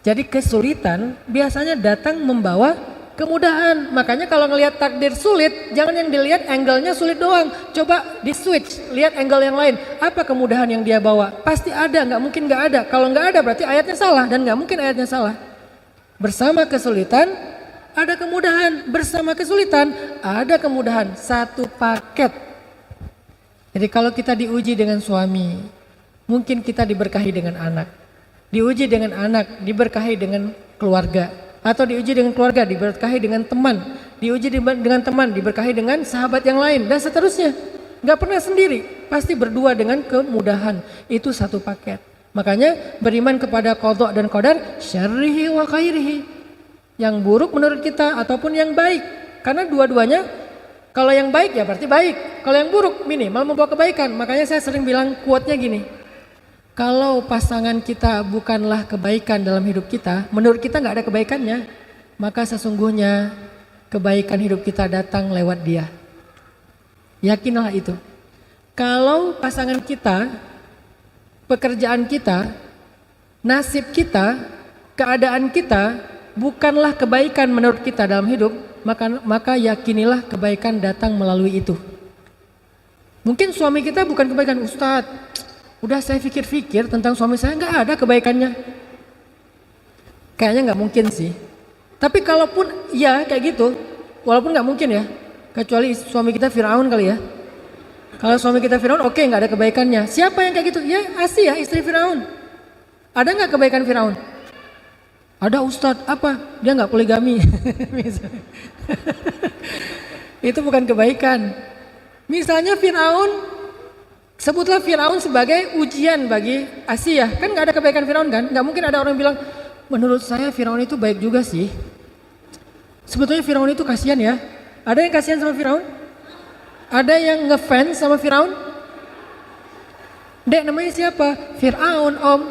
Speaker 1: Jadi kesulitan biasanya datang membawa kemudahan. Makanya kalau ngelihat takdir sulit, jangan yang dilihat angle-nya sulit doang. Coba di switch, lihat angle yang lain. Apa kemudahan yang dia bawa? Pasti ada, nggak mungkin nggak ada. Kalau nggak ada berarti ayatnya salah, dan nggak mungkin ayatnya salah. Bersama kesulitan ada kemudahan, bersama kesulitan ada kemudahan. Satu paket. Jadi kalau kita diuji dengan suami, mungkin kita diberkahi dengan anak. Diuji dengan anak, diberkahi dengan keluarga. Atau diuji dengan keluarga, diberkahi dengan teman. Diuji dengan teman, diberkahi dengan sahabat yang lain, dan seterusnya. Gak pernah sendiri, pasti berdua dengan kemudahan. Itu satu paket. Makanya beriman kepada qadha dan qadar, syarrihi wa khairihi. Yang buruk menurut kita ataupun yang baik. Karena dua-duanya, kalau yang baik ya berarti baik. Kalau yang buruk minimal membawa kebaikan. Makanya saya sering bilang quote-nya gini. Kalau pasangan kita bukanlah kebaikan dalam hidup kita, menurut kita nggak ada kebaikannya, maka sesungguhnya kebaikan hidup kita datang lewat dia. Yakinlah itu. Kalau pasangan kita, pekerjaan kita, nasib kita, keadaan kita bukanlah kebaikan menurut kita dalam hidup, maka yakinilah kebaikan datang melalui itu. Mungkin suami kita bukan kebaikan, Ustadz. Udah saya pikir-pikir tentang suami saya, nggak ada kebaikannya. Kayaknya nggak mungkin sih. Tapi kalaupun ya kayak gitu, walaupun nggak mungkin ya, kecuali suami kita Firaun kali ya. Kalau suami kita Firaun, oke, nggak ada kebaikannya. Siapa yang kayak gitu? Ya Asia, istri Firaun. Ada nggak kebaikan Firaun? Ada, Ustadz. Apa? Dia nggak poligami. Itu bukan kebaikan. Misalnya Firaun, sebutlah Firaun sebagai ujian bagi Asia. Kan gak ada kebaikan Firaun kan? Gak mungkin ada orang bilang, menurut saya Firaun itu baik juga sih. Sebetulnya Firaun itu kasihan ya. Ada yang kasihan sama Firaun? Ada yang ngefans sama Firaun? Dek, namanya siapa? Firaun, Om.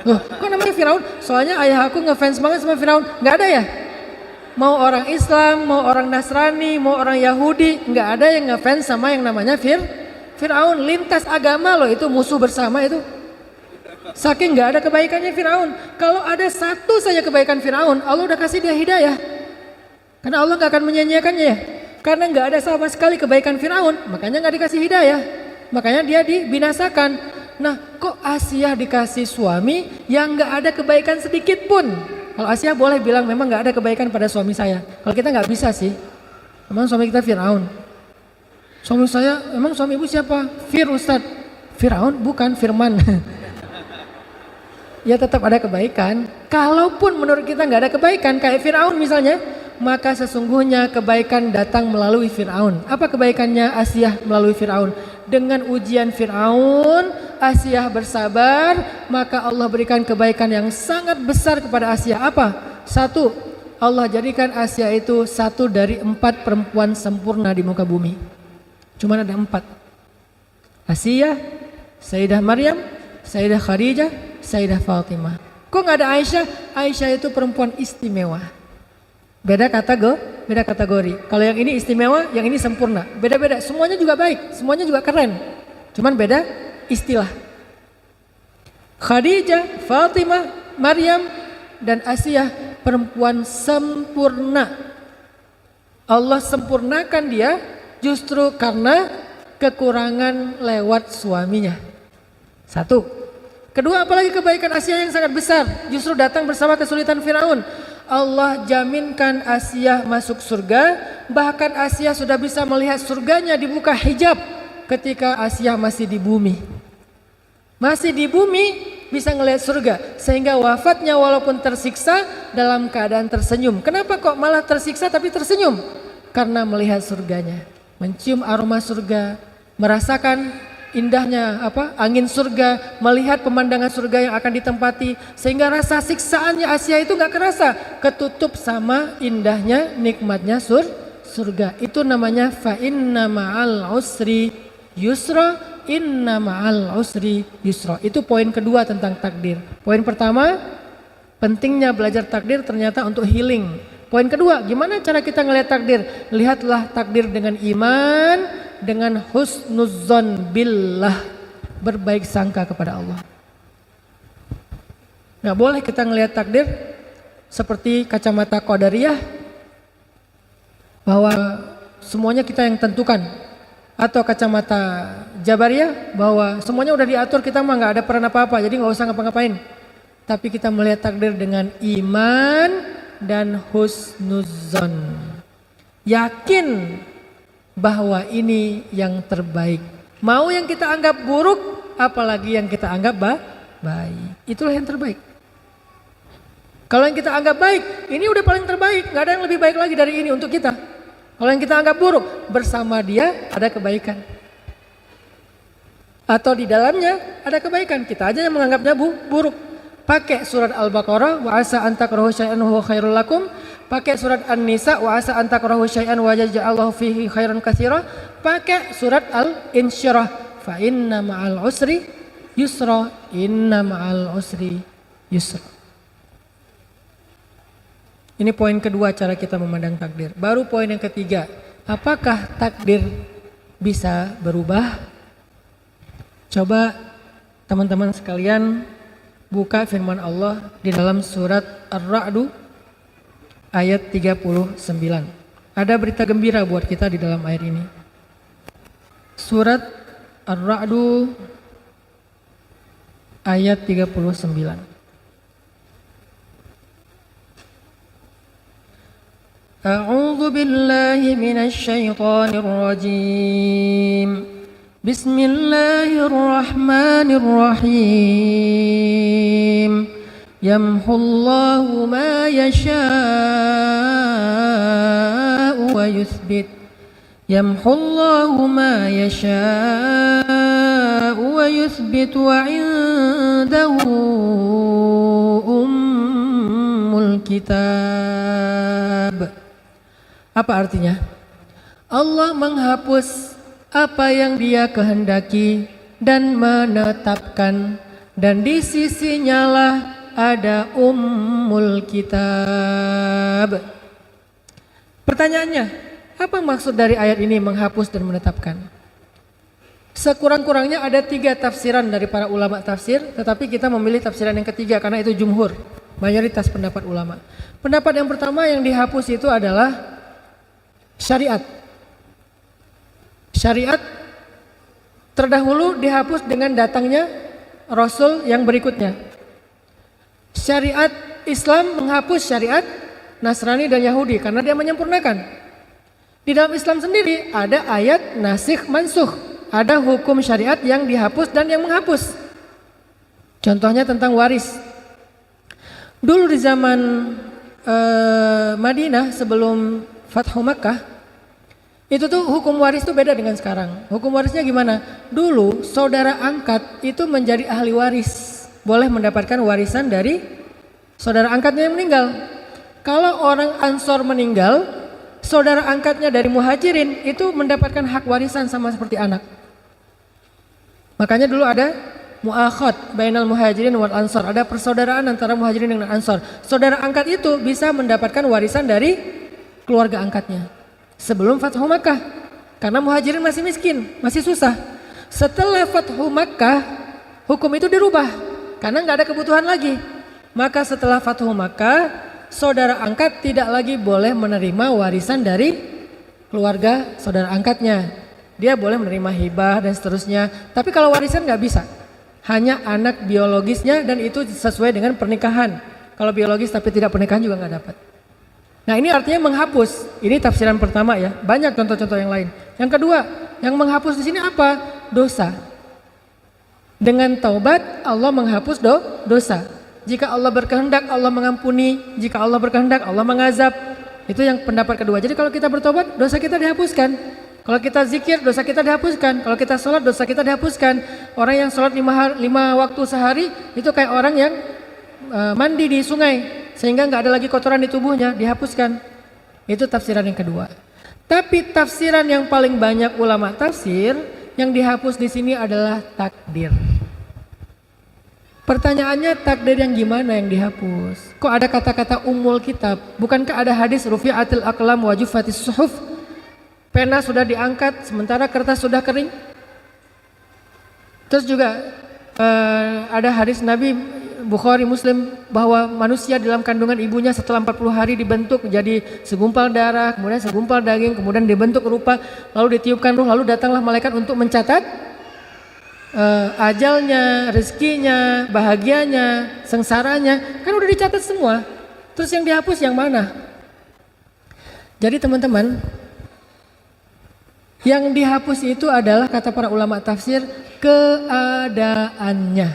Speaker 1: Loh, kok namanya Firaun? Soalnya ayah aku ngefans banget sama Firaun. Gak ada ya? Mau orang Islam, mau orang Nasrani, mau orang Yahudi, gak ada yang ngefans sama yang namanya Firaun. Lintas agama loh, itu musuh bersama itu. Saking nggak ada kebaikannya Firaun. Kalau ada satu saja kebaikan Firaun, Allah udah kasih dia hidayah. Karena Allah nggak akan menyia-nyiakannya ya. Karena nggak ada sama sekali kebaikan Firaun, makanya nggak dikasih hidayah. Makanya dia dibinasakan. Nah, kok Asia dikasih suami yang nggak ada kebaikan sedikit pun? Kalau Asia boleh bilang memang nggak ada kebaikan pada suami saya. Kalau kita nggak bisa sih. Memang suami kita Firaun. Suami saya, emang suami ibu siapa? Ustadz. Firaun? Bukan, Firman. Ya tetap ada kebaikan. Kalaupun menurut kita nggak ada kebaikan, kayak Firaun misalnya, maka sesungguhnya kebaikan datang melalui Firaun. Apa kebaikannya Asia melalui Firaun? Dengan ujian Firaun, Asia bersabar, maka Allah berikan kebaikan yang sangat besar kepada Asia. Apa? Satu, Allah jadikan Asia itu satu dari 4 perempuan sempurna di muka bumi. Cuma ada 4. Asia, Sayyidah Maryam, Sayyidah Khadijah, Sayyidah Fatimah. Kok nggak ada Aisyah? Aisyah itu perempuan istimewa. Beda kategori. Kalau yang ini istimewa, yang ini sempurna. Beda-beda. Semuanya juga baik, semuanya juga keren. Cuman beda istilah. Khadijah, Fatimah, Maryam, dan Asiyah perempuan sempurna. Allah sempurnakan dia justru karena kekurangan lewat suaminya. Satu. Kedua, apalagi kebaikan Asiyah yang sangat besar justru datang bersama kesulitan Firaun. Allah jaminkan Asiyah masuk surga, bahkan Asiyah sudah bisa melihat surganya dibuka hijab ketika Asiyah masih di bumi. Masih di bumi bisa ngelihat surga, sehingga wafatnya walaupun tersiksa dalam keadaan tersenyum. Kenapa kok malah tersiksa tapi tersenyum? Karena melihat surganya, mencium aroma surga, merasakan indahnya angin surga, melihat pemandangan surga yang akan ditempati, sehingga rasa siksaannya Asiyah itu gak kerasa, ketutup sama indahnya nikmatnya surga. Itu namanya fa inna ma'al usri yusra, inna ma'al usri yusra. Itu poin kedua tentang takdir. Poin pertama, pentingnya belajar takdir ternyata untuk healing. Poin kedua, gimana cara kita ngelihat takdir? Lihatlah takdir dengan iman, dengan husnudzon billah, berbaik sangka kepada Allah. Gak boleh kita ngelihat takdir seperti kacamata qadariyah, bahwa semuanya kita yang tentukan, atau kacamata jabariyah bahwa semuanya udah diatur, kita mah gak ada peran apa-apa, jadi gak usah ngapa-ngapain. Tapi kita melihat takdir dengan iman dan husnudzon, yakin bahwa ini yang terbaik. Mau yang kita anggap buruk, apalagi yang kita anggap baik. Itulah yang terbaik. Kalau yang kita anggap baik, ini udah paling terbaik, gak ada yang lebih baik lagi dari ini untuk kita. Kalau yang kita anggap buruk, bersama dia ada kebaikan, atau di dalamnya ada kebaikan, kita aja yang menganggapnya buruk. Pakai surat Al-Baqarah, wa asa an takrahu syai'an huwa khairul lakum. Pakai surat An-Nisa, wa asa an takrahu syai'an wa yaj'alallahu fihi khairan katsira. Pakai surat Al-Insyirah, fa inna ma'al usri yusra, inna ma'al usri yusra. Ini poin kedua cara kita memandang takdir. Baru poin yang ketiga, apakah takdir bisa berubah? Coba teman-teman sekalian buka firman Allah di dalam surat Ar-Ra'd ayat 39. Ada berita gembira buat kita di dalam ayat ini. Surat Ar-Ra'd ayat 39. A'udzu billahi minasy syaithanir rajim. Bismillahirrahmanirrahim. Yamhullahu ma yasha'u wa yuthbit. Yamhullahu ma yasha'u wa yuthbit wa 'indahu ummul kitab. Apa artinya? Allah menghapus apa yang Dia kehendaki dan menetapkan, dan di sisinya lah ada ummul kitab. Pertanyaannya, apa maksud dari ayat ini menghapus dan menetapkan? Sekurang-kurangnya ada 3 tafsiran dari para ulama tafsir, tetapi kita memilih tafsiran yang ketiga karena itu jumhur, mayoritas pendapat ulama. Pendapat yang pertama yang dihapus itu adalah syariat. Syariat terdahulu dihapus dengan datangnya Rasul yang berikutnya. Syariat Islam menghapus syariat Nasrani dan Yahudi karena dia menyempurnakan. Di dalam Islam sendiri ada ayat nasikh mansukh, ada hukum syariat yang dihapus dan yang menghapus. Contohnya tentang waris. Dulu di zaman Madinah sebelum Fathu Makkah, itu tuh hukum waris tuh beda dengan sekarang. Hukum warisnya gimana? Dulu saudara angkat itu menjadi ahli waris, boleh mendapatkan warisan dari saudara angkatnya yang meninggal. Kalau orang Ansor meninggal, saudara angkatnya dari Muhajirin itu mendapatkan hak warisan sama seperti anak. Makanya dulu ada mu'akhad bainal muhajirin wal ansor. Ada persaudaraan antara muhajirin dengan ansor. Saudara angkat itu bisa mendapatkan warisan dari keluarga angkatnya sebelum Fathu Makkah. Karena muhajirin masih miskin, masih susah. Setelah Fathu Makkah, hukum itu dirubah karena nggak ada kebutuhan lagi. Maka setelah Fathu Makkah, saudara angkat tidak lagi boleh menerima warisan dari keluarga saudara angkatnya. Dia boleh menerima hibah dan seterusnya. Tapi kalau warisan nggak bisa. Hanya anak biologisnya dan itu sesuai dengan pernikahan. Kalau biologis tapi tidak pernikahan juga nggak dapat. Nah ini artinya menghapus. Ini tafsiran pertama ya. Banyak contoh-contoh yang lain. Yang kedua, yang menghapus di sini apa? Dosa. Dengan taubat Allah menghapus dosa. Jika Allah berkehendak Allah mengampuni, jika Allah berkehendak Allah mengazab. Itu yang pendapat kedua. Jadi kalau kita bertobat dosa kita dihapuskan. Kalau kita zikir dosa kita dihapuskan. Kalau kita sholat dosa kita dihapuskan. Orang yang sholat 5 waktu sehari itu kayak orang yang mandi di sungai sehingga nggak ada lagi kotoran di tubuhnya, dihapuskan. Itu tafsiran yang kedua. Tapi tafsiran yang paling banyak ulama tafsir yang dihapus di sini adalah takdir. Pertanyaannya takdir yang gimana yang dihapus? Kok ada kata-kata umul kitab? Bukankah ada hadis rufi'atil aqlam wa juffatis suhuf? Pena sudah diangkat sementara kertas sudah kering. Terus juga ada hadis Nabi Bukhari Muslim bahwa manusia dalam kandungan ibunya setelah 40 hari dibentuk menjadi segumpal darah, kemudian segumpal daging, kemudian dibentuk rupa, lalu ditiupkan ruh, lalu datanglah malaikat untuk mencatat ajalnya, rezekinya, bahagianya, sengsaranya, kan udah dicatat semua. Terus yang dihapus yang mana? Jadi teman-teman, yang dihapus itu adalah kata para ulama tafsir keadaannya,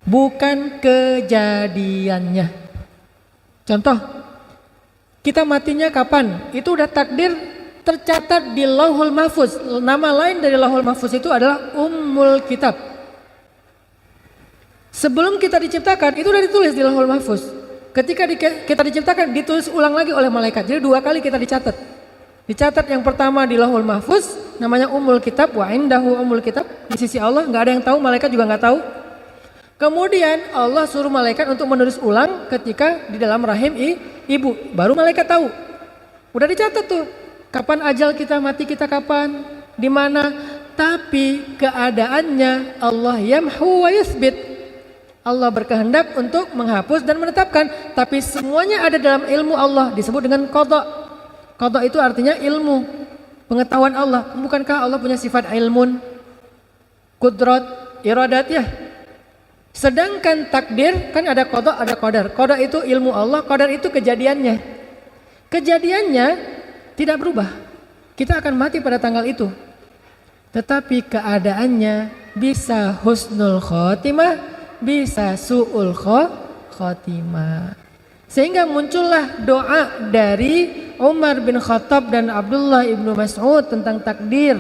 Speaker 1: bukan kejadiannya. Contoh, kita matinya kapan? Itu udah takdir tercatat di Lauhul Mahfuz. Nama lain dari Lauhul Mahfuz itu adalah Ummul Kitab. Sebelum kita diciptakan itu udah ditulis di Lauhul Mahfuz. Ketika kita diciptakan ditulis ulang lagi oleh malaikat. Jadi 2 kali kita dicatat. Dicatat yang pertama di Lauhul Mahfuz namanya Ummul Kitab, wa indahu Ummul Kitab, di sisi Allah nggak ada yang tahu, malaikat juga nggak tahu. Kemudian Allah suruh malaikat untuk menulis ulang ketika di dalam rahim ibu, baru malaikat tahu. Udah dicatat tuh. Kapan ajal kita, mati kita kapan, di mana? Tapi keadaannya Allah yamhu wa yuthbit. Allah berkehendak untuk menghapus dan menetapkan, tapi semuanya ada dalam ilmu Allah, disebut dengan qada. Qada itu artinya ilmu, pengetahuan Allah. Bukankah Allah punya sifat ilmun, kudrat, iradat ya? Sedangkan takdir kan ada qada, ada qadar. Qada itu ilmu Allah, qadar itu kejadiannya. Kejadiannya tidak berubah. Kita akan mati pada tanggal itu. Tetapi keadaannya bisa husnul khotimah, bisa su'ul khotimah. Sehingga muncullah doa dari Umar bin Khattab dan Abdullah ibnu Mas'ud tentang takdir.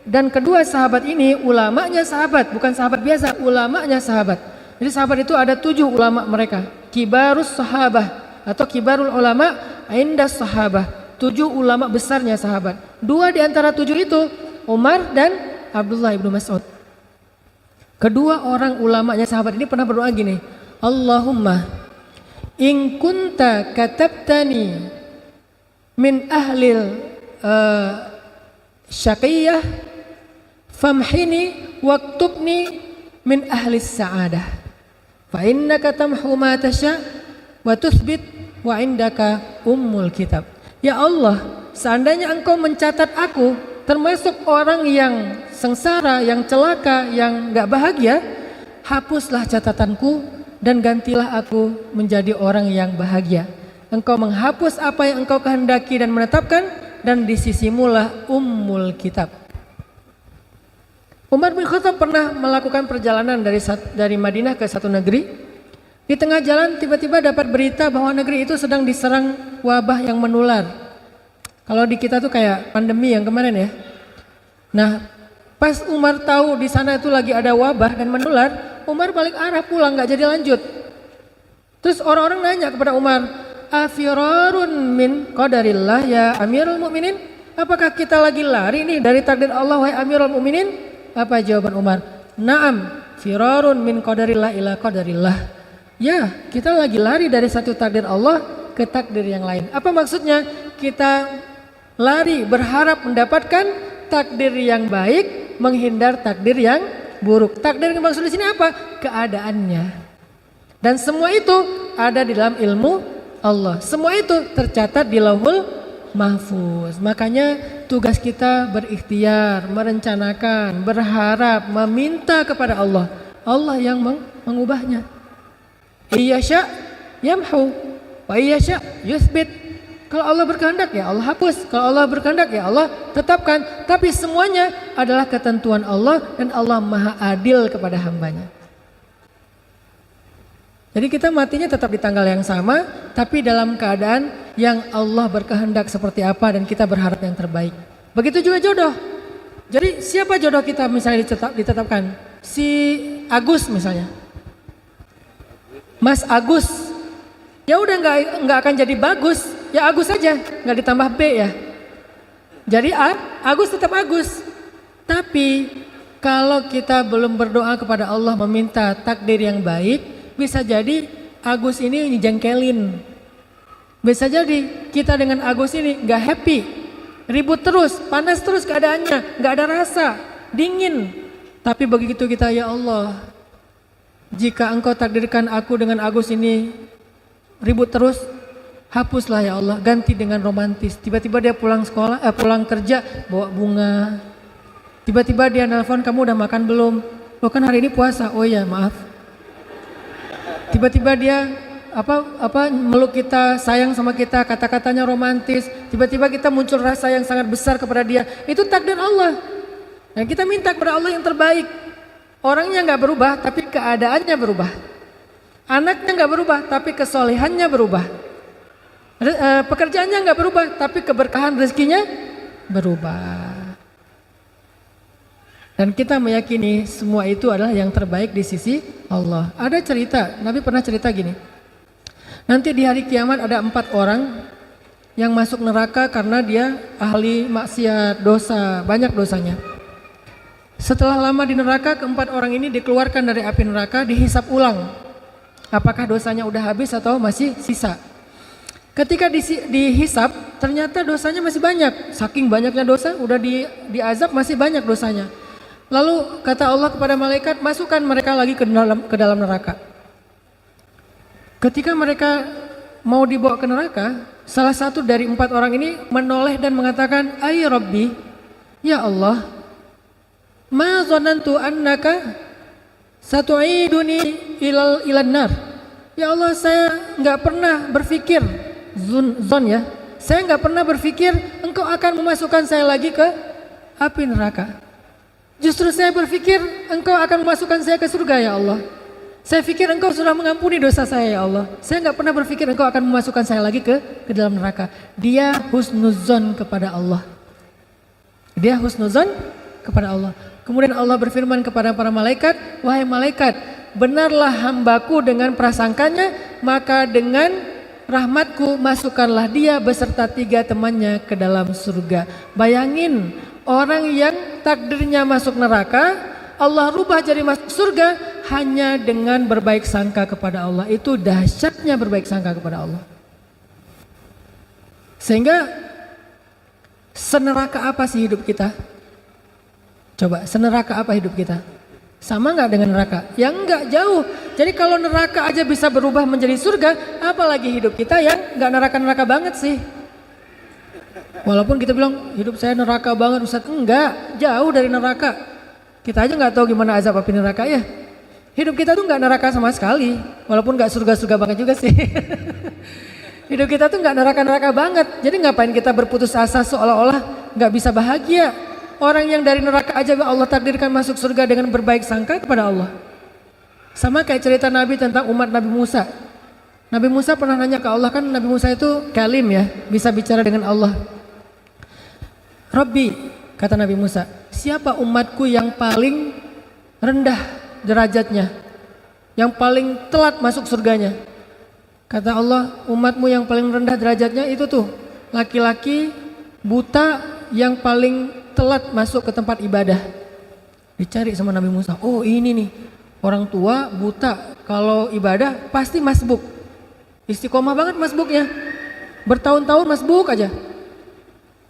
Speaker 1: Dan kedua sahabat ini ulamanya sahabat, bukan sahabat biasa, ulamanya sahabat. Jadi sahabat itu ada 7 ulama mereka. Kibarus sahabah atau kibarul ulama indas sahabah. 7 ulama besarnya sahabat. 2 di antara 7 itu Umar dan Abdullah ibnu Mas'ud. Kedua orang ulamanya sahabat ini pernah berdoa gini, Allahumma in kunta katabtani min ahlil syaqiyah famhini waktubni min ahlis sa'adah fa innaka tamhu ma tasha wa tuthbit wa indaka ummul kitab. Ya Allah, seandainya engkau mencatat aku termasuk orang yang sengsara, yang celaka, yang gak bahagia, hapuslah catatanku dan gantilah aku menjadi orang yang bahagia. Engkau menghapus apa yang engkau kehendaki dan menetapkan, dan di sisimulah ummul kitab. Umar bin Khattab pernah melakukan perjalanan dari Madinah ke satu negeri. Di tengah jalan tiba-tiba dapat berita bahwa negeri itu sedang diserang wabah yang menular. Kalau di kita tuh kayak pandemi yang kemarin ya. Nah, pas Umar tahu di sana itu lagi ada wabah dan menular, Umar balik arah pulang, nggak jadi lanjut. Terus orang-orang nanya kepada Umar, afirarun min qadarillah ya Amirul Mukminin? Apakah kita lagi lari nih dari takdir Allah wahai Amirul Mukminin? Apa jawaban Umar? Naam, firarun min qadarillah ila qadarillah. Ya, kita lagi lari dari satu takdir Allah ke takdir yang lain. Apa maksudnya? Kita lari berharap mendapatkan takdir yang baik, menghindar takdir yang buruk. Takdir yang maksud di sini apa? Keadaannya. Dan semua itu ada di dalam ilmu Allah. Semua itu tercatat di Lauhul Mahfuz. Makanya tugas kita berikhtiar, merencanakan, berharap, meminta kepada Allah. Allah yang mengubahnya. Iyasya yamhu wa iyasya yuthbit. Kalau Allah berkehendak ya Allah hapus. Kalau Allah berkehendak ya Allah tetapkan. Tapi semuanya adalah ketentuan Allah dan Allah maha adil kepada hambanya. Jadi kita matinya tetap di tanggal yang sama, tapi dalam keadaan yang Allah berkehendak seperti apa dan kita berharap yang terbaik. Begitu juga jodoh. Jadi siapa jodoh kita misalnya ditetapkan? Si Agus misalnya. Mas Agus. Ya udah nggak akan jadi bagus, ya Agus saja, nggak ditambah B ya. Jadi Agus tetap Agus. Tapi kalau kita belum berdoa kepada Allah meminta takdir yang baik, bisa jadi Agus ini jengkelin. Bisa jadi kita dengan Agus ini gak happy, ribut terus, panas terus keadaannya, gak ada rasa, dingin. Tapi begitu kita, ya Allah, jika Engkau takdirkan aku dengan Agus ini ribut terus, hapuslah ya Allah, ganti dengan romantis. Tiba-tiba dia pulang kerja bawa bunga. Tiba-tiba dia nelpon, kamu udah makan belum? Loh kan hari ini puasa. Oh ya maaf. Tiba-tiba dia meluk kita, sayang sama kita, kata-katanya romantis. Tiba-tiba kita muncul rasa yang sangat besar kepada dia. Itu takdir Allah. Dan kita minta kepada Allah yang terbaik. Orangnya nggak berubah, tapi keadaannya berubah. Anaknya nggak berubah, tapi kesolehannya berubah. Pekerjaannya nggak berubah, tapi keberkahan rezekinya berubah. Dan kita meyakini semua itu adalah yang terbaik di sisi Allah. Ada cerita, Nabi pernah cerita gini. Nanti di hari kiamat ada 4 orang yang masuk neraka karena dia ahli maksiat, dosa, banyak dosanya. Setelah lama di neraka, keempat orang ini dikeluarkan dari api neraka, dihisap ulang. Apakah dosanya udah habis atau masih sisa? Ketika dihisap, ternyata dosanya masih banyak. Saking banyaknya dosa, udah diazab masih banyak dosanya. Lalu kata Allah kepada malaikat, masukkan mereka lagi ke dalam neraka. Ketika mereka mau dibawa ke neraka, salah satu dari 4 orang ini menoleh dan mengatakan, "Ay Rabbi, ya Allah, ma zanantu annaka satu'iduni ilan nar." Ya Allah, saya nggak pernah berpikir, ya, saya nggak pernah berpikir Engkau akan memasukkan saya lagi ke api neraka. Justru saya berpikir Engkau akan memasukkan saya ke surga ya Allah. Saya pikir Engkau sudah mengampuni dosa saya ya Allah. Saya nggak pernah berpikir Engkau akan memasukkan saya lagi ke dalam neraka. Dia husnuzon kepada Allah. Dia husnuzon kepada Allah. Kemudian Allah berfirman kepada para malaikat, wahai malaikat, benarlah hambaku dengan prasangkanya, maka dengan rahmatku masukkanlah dia beserta 3 temannya ke dalam surga. Bayangin, orang yang takdirnya masuk neraka, Allah rubah jadi masuk surga hanya dengan berbaik sangka kepada Allah. Itu dahsyatnya berbaik sangka kepada Allah. Sehingga seneraka apa sih hidup kita? Coba, seneraka apa hidup kita? Sama nggak dengan neraka? Ya nggak jauh. Jadi kalau neraka aja bisa berubah menjadi surga, apalagi hidup kita yang nggak neraka-neraka banget sih. Walaupun kita bilang hidup saya neraka banget Ustaz, enggak, jauh dari neraka. Kita aja nggak tahu gimana azab api neraka ya. Hidup kita tuh nggak neraka sama sekali, walaupun nggak surga-surga banget juga sih. Hidup kita tuh nggak neraka-neraka banget. Jadi ngapain kita berputus asa seolah-olah nggak bisa bahagia? Orang yang dari neraka aja Allah takdirkan masuk surga dengan berbaik sangka kepada Allah. Sama kayak cerita Nabi tentang umat Nabi Musa. Nabi Musa pernah nanya ke Allah, kan Nabi Musa itu kalim ya, bisa bicara dengan Allah. Rabbi, kata Nabi Musa, siapa umatku yang paling rendah derajatnya, yang paling telat masuk surganya? Kata Allah, umatmu yang paling rendah derajatnya itu tuh laki-laki buta yang paling telat masuk ke tempat ibadah. Dicari sama Nabi Musa. Oh ini nih, orang tua buta kalau ibadah pasti masbuk. Istiqomah banget masbuknya. Bertahun-tahun masbuk aja.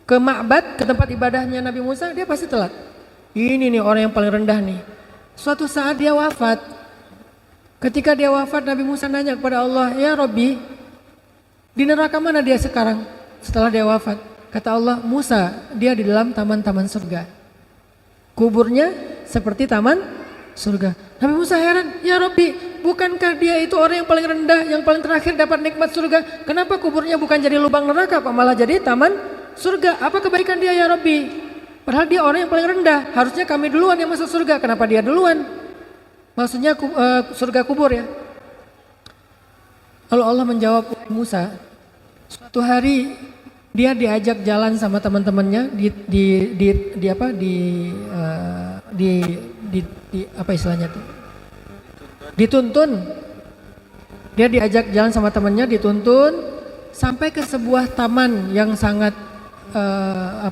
Speaker 1: Ke ma'bad, ke tempat ibadahnya Nabi Musa, dia pasti telat. Ini nih orang yang paling rendah nih. Suatu saat dia wafat. Ketika dia wafat, Nabi Musa nanya kepada Allah, ya Robbi, di neraka mana dia sekarang setelah dia wafat? Kata Allah, Musa, dia di dalam taman-taman surga. Kuburnya seperti taman surga. Nabi Musa heran, ya Robbi, bukankah dia itu orang yang paling rendah, yang paling terakhir dapat nikmat surga? Kenapa kuburnya bukan jadi lubang neraka, Pak, malah jadi taman surga? Apa kebaikan dia ya Robbi? Padahal dia orang yang paling rendah, harusnya kami duluan yang masuk surga, kenapa dia duluan? Maksudnya surga kubur ya. Lalu Allah menjawab, Musa, suatu hari dia diajak jalan sama teman-temannya apa istilahnya tuh? Dituntun. Dia diajak jalan sama temannya, dituntun sampai ke sebuah taman yang sangat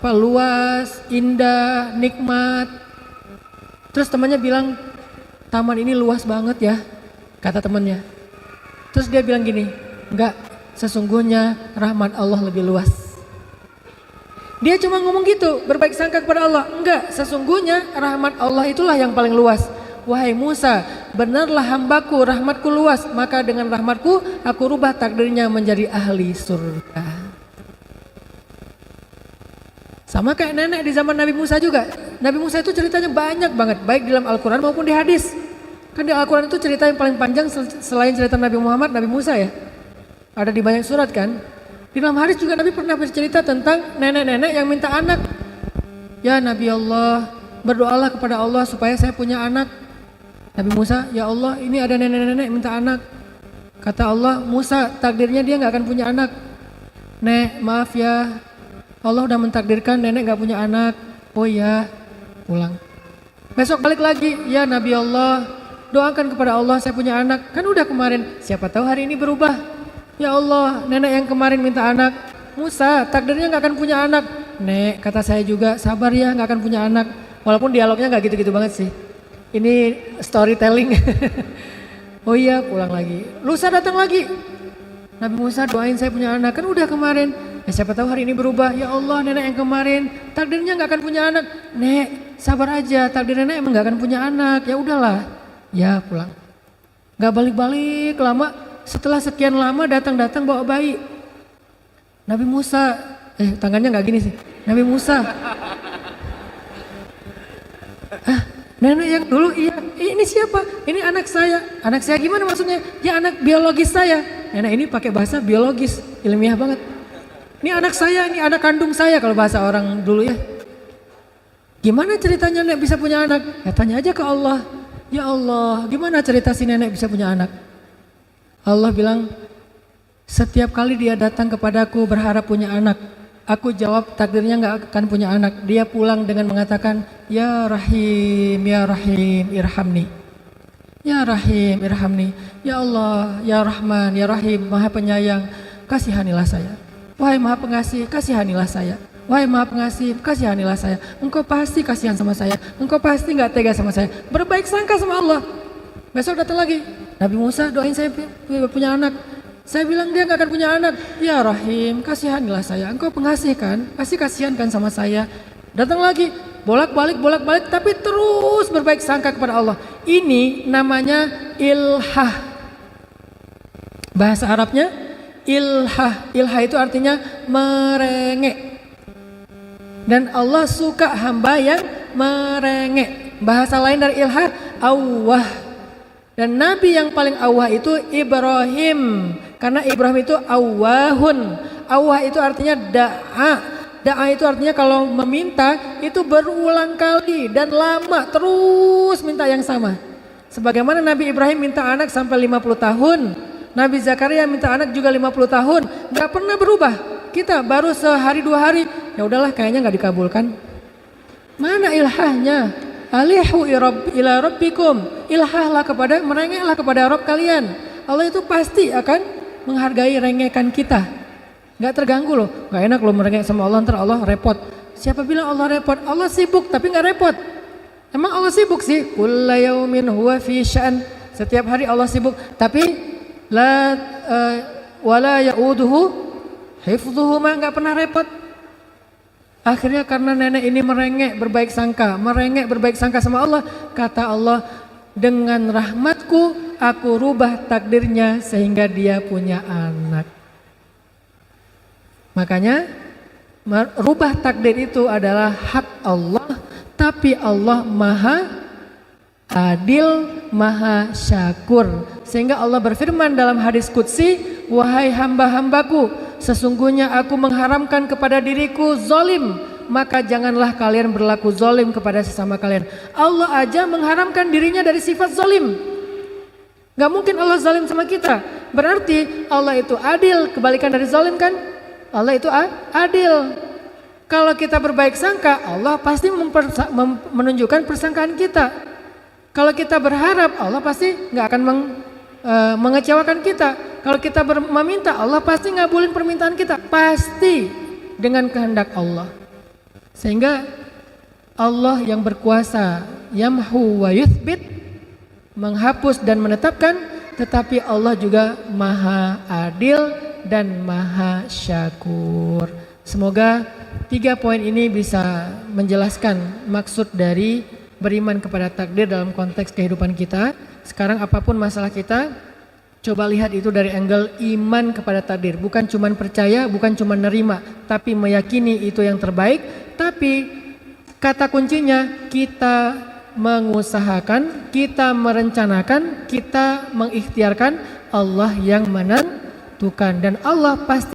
Speaker 1: luas, indah, nikmat. Terus temannya bilang, taman ini luas banget ya, kata temannya. Terus dia bilang gini, enggak, sesungguhnya rahmat Allah lebih luas. Dia cuma ngomong gitu, berbaik sangka kepada Allah. Enggak, sesungguhnya rahmat Allah itulah yang paling luas. Wahai Musa, benarlah hambaku, rahmatku luas, maka dengan rahmatku aku rubah takdirnya menjadi ahli surga. Sama kayak nenek di zaman Nabi Musa juga. Nabi Musa itu ceritanya banyak banget, baik dalam Al-Quran maupun di hadis. Kan di Al-Quran itu cerita yang paling panjang selain cerita Nabi Muhammad, Nabi Musa ya. Ada di banyak surat kan. Di dalam hadis juga Nabi pernah bercerita tentang nenek-nenek yang minta anak. Ya Nabi Allah, berdoalah kepada Allah supaya saya punya anak. Nabi Musa, ya Allah ini ada nenek-nenek minta anak. Kata Allah, Musa takdirnya dia gak akan punya anak. Nek maaf ya, Allah udah mentakdirkan nenek gak punya anak. Oh ya, pulang. Besok balik lagi, ya Nabi Allah, doakan kepada Allah saya punya anak. Kan udah kemarin, siapa tahu hari ini berubah. Ya Allah, nenek yang kemarin minta anak, Musa takdirnya gak akan punya anak. Nek, kata saya juga, sabar ya gak akan punya anak. Walaupun dialognya gak gitu-gitu banget sih. Ini storytelling. Oh iya, pulang lagi. Lusa datang lagi. Nabi Musa doain saya punya anak, kan udah kemarin. Ya siapa tahu hari ini berubah. Ya Allah, nenek yang kemarin takdirnya gak akan punya anak. Nek, sabar aja, takdir nenek emang gak akan punya anak. Ya udahlah. Ya pulang. Gak balik-balik lama. Setelah sekian lama datang-datang bawa bayi. Nabi Musa, tangannya nggak gini sih. Nabi Musa. Nenek yang dulu iya, ini siapa? Ini anak saya. Anak saya gimana maksudnya? Ya anak biologis saya. Nenek ini pakai bahasa biologis, ilmiah banget. Ini anak saya, ini anak kandung saya kalau bahasa orang dulu ya. Gimana ceritanya nenek bisa punya anak? Ya tanya aja ke Allah. Ya Allah, gimana cerita si nenek bisa punya anak? Allah bilang, setiap kali dia datang kepadaku berharap punya anak, aku jawab takdirnya gak akan punya anak. Dia pulang dengan mengatakan, Ya Rahim, irhamni. Ya Rahim, irhamni. Ya Allah, Ya Rahman, Ya Rahim, Maha Penyayang, kasihanilah saya. Wahai Maha Pengasih, kasihanilah saya. Wahai Maha Pengasih, kasihanilah saya. Engkau pasti kasihan sama saya. Engkau pasti gak tega sama saya. Berbaik sangka sama Allah. Besok datang lagi. Nabi Musa doain saya punya anak. Saya bilang dia gak akan punya anak. Ya Rahim, kasihanilah saya. Engkau pengasih kan, pasti kasihan kan sama saya. Datang lagi, bolak-balik, tapi terus berbaik sangka kepada Allah. Ini namanya ilhah. Bahasa Arabnya ilhah. Ilhah itu artinya merengek. Dan Allah suka hamba yang merengek. Bahasa lain dari ilhah, awwah. Dan Nabi yang paling awah itu Ibrahim. Karena Ibrahim itu awahun. Awah itu artinya da'a. Da'a itu artinya kalau meminta itu berulang kali dan lama terus minta yang sama. Sebagaimana Nabi Ibrahim minta anak sampai 50 tahun. Nabi Zakaria minta anak juga 50 tahun. Gak pernah berubah. Kita baru sehari 2 hari. Ya udahlah kayaknya gak dikabulkan. Mana ilhahnya? Alihu ila rabbikum, ilhahlah kepada, merengeklah kepada Rabb kalian. Allah itu pasti akan menghargai rengekan kita. Gak terganggu loh, gak enak loh merengek sama Allah, ntar Allah repot. Siapa bilang Allah repot? Allah sibuk tapi gak repot. Emang Allah sibuk sih? Kulla yaumin huwa fi sya'an. Setiap hari Allah sibuk, tapi wala ya'uduhu hifdhuhuma, enggak pernah repot. Akhirnya karena nenek ini merengek berbaik sangka sama Allah, kata Allah, dengan rahmatku aku rubah takdirnya sehingga dia punya anak. Makanya rubah takdir itu adalah hak Allah, tapi Allah maha adil, maha syakur. Sehingga Allah berfirman dalam hadis qudsi, wahai hamba-hambaku, sesungguhnya aku mengharamkan kepada diriku zalim, maka janganlah kalian berlaku zalim kepada sesama kalian. Allah aja mengharamkan dirinya dari sifat zalim. Gak mungkin Allah zalim sama kita. Berarti Allah itu adil, kebalikan dari zalim kan? Allah itu adil. Kalau kita berbaik sangka, Allah pasti menunjukkan persangkaan kita. Kalau kita berharap, Allah pasti nggak akan mengecewakan kita. Kalau kita meminta, Allah pasti ngabulin permintaan kita. Pasti dengan kehendak Allah. Sehingga Allah yang berkuasa, yamhu wa yuthbit, menghapus dan menetapkan, tetapi Allah juga maha adil dan maha syakur. Semoga 3 poin ini bisa menjelaskan maksud dari beriman kepada takdir dalam konteks kehidupan kita. Sekarang apapun masalah kita, coba lihat itu dari angle iman kepada takdir. Bukan cuma percaya, bukan cuma nerima, tapi meyakini itu yang terbaik. Tapi kata kuncinya kita mengusahakan, kita merencanakan, kita mengikhtiarkan, Allah yang menentukan. Dan Allah pasti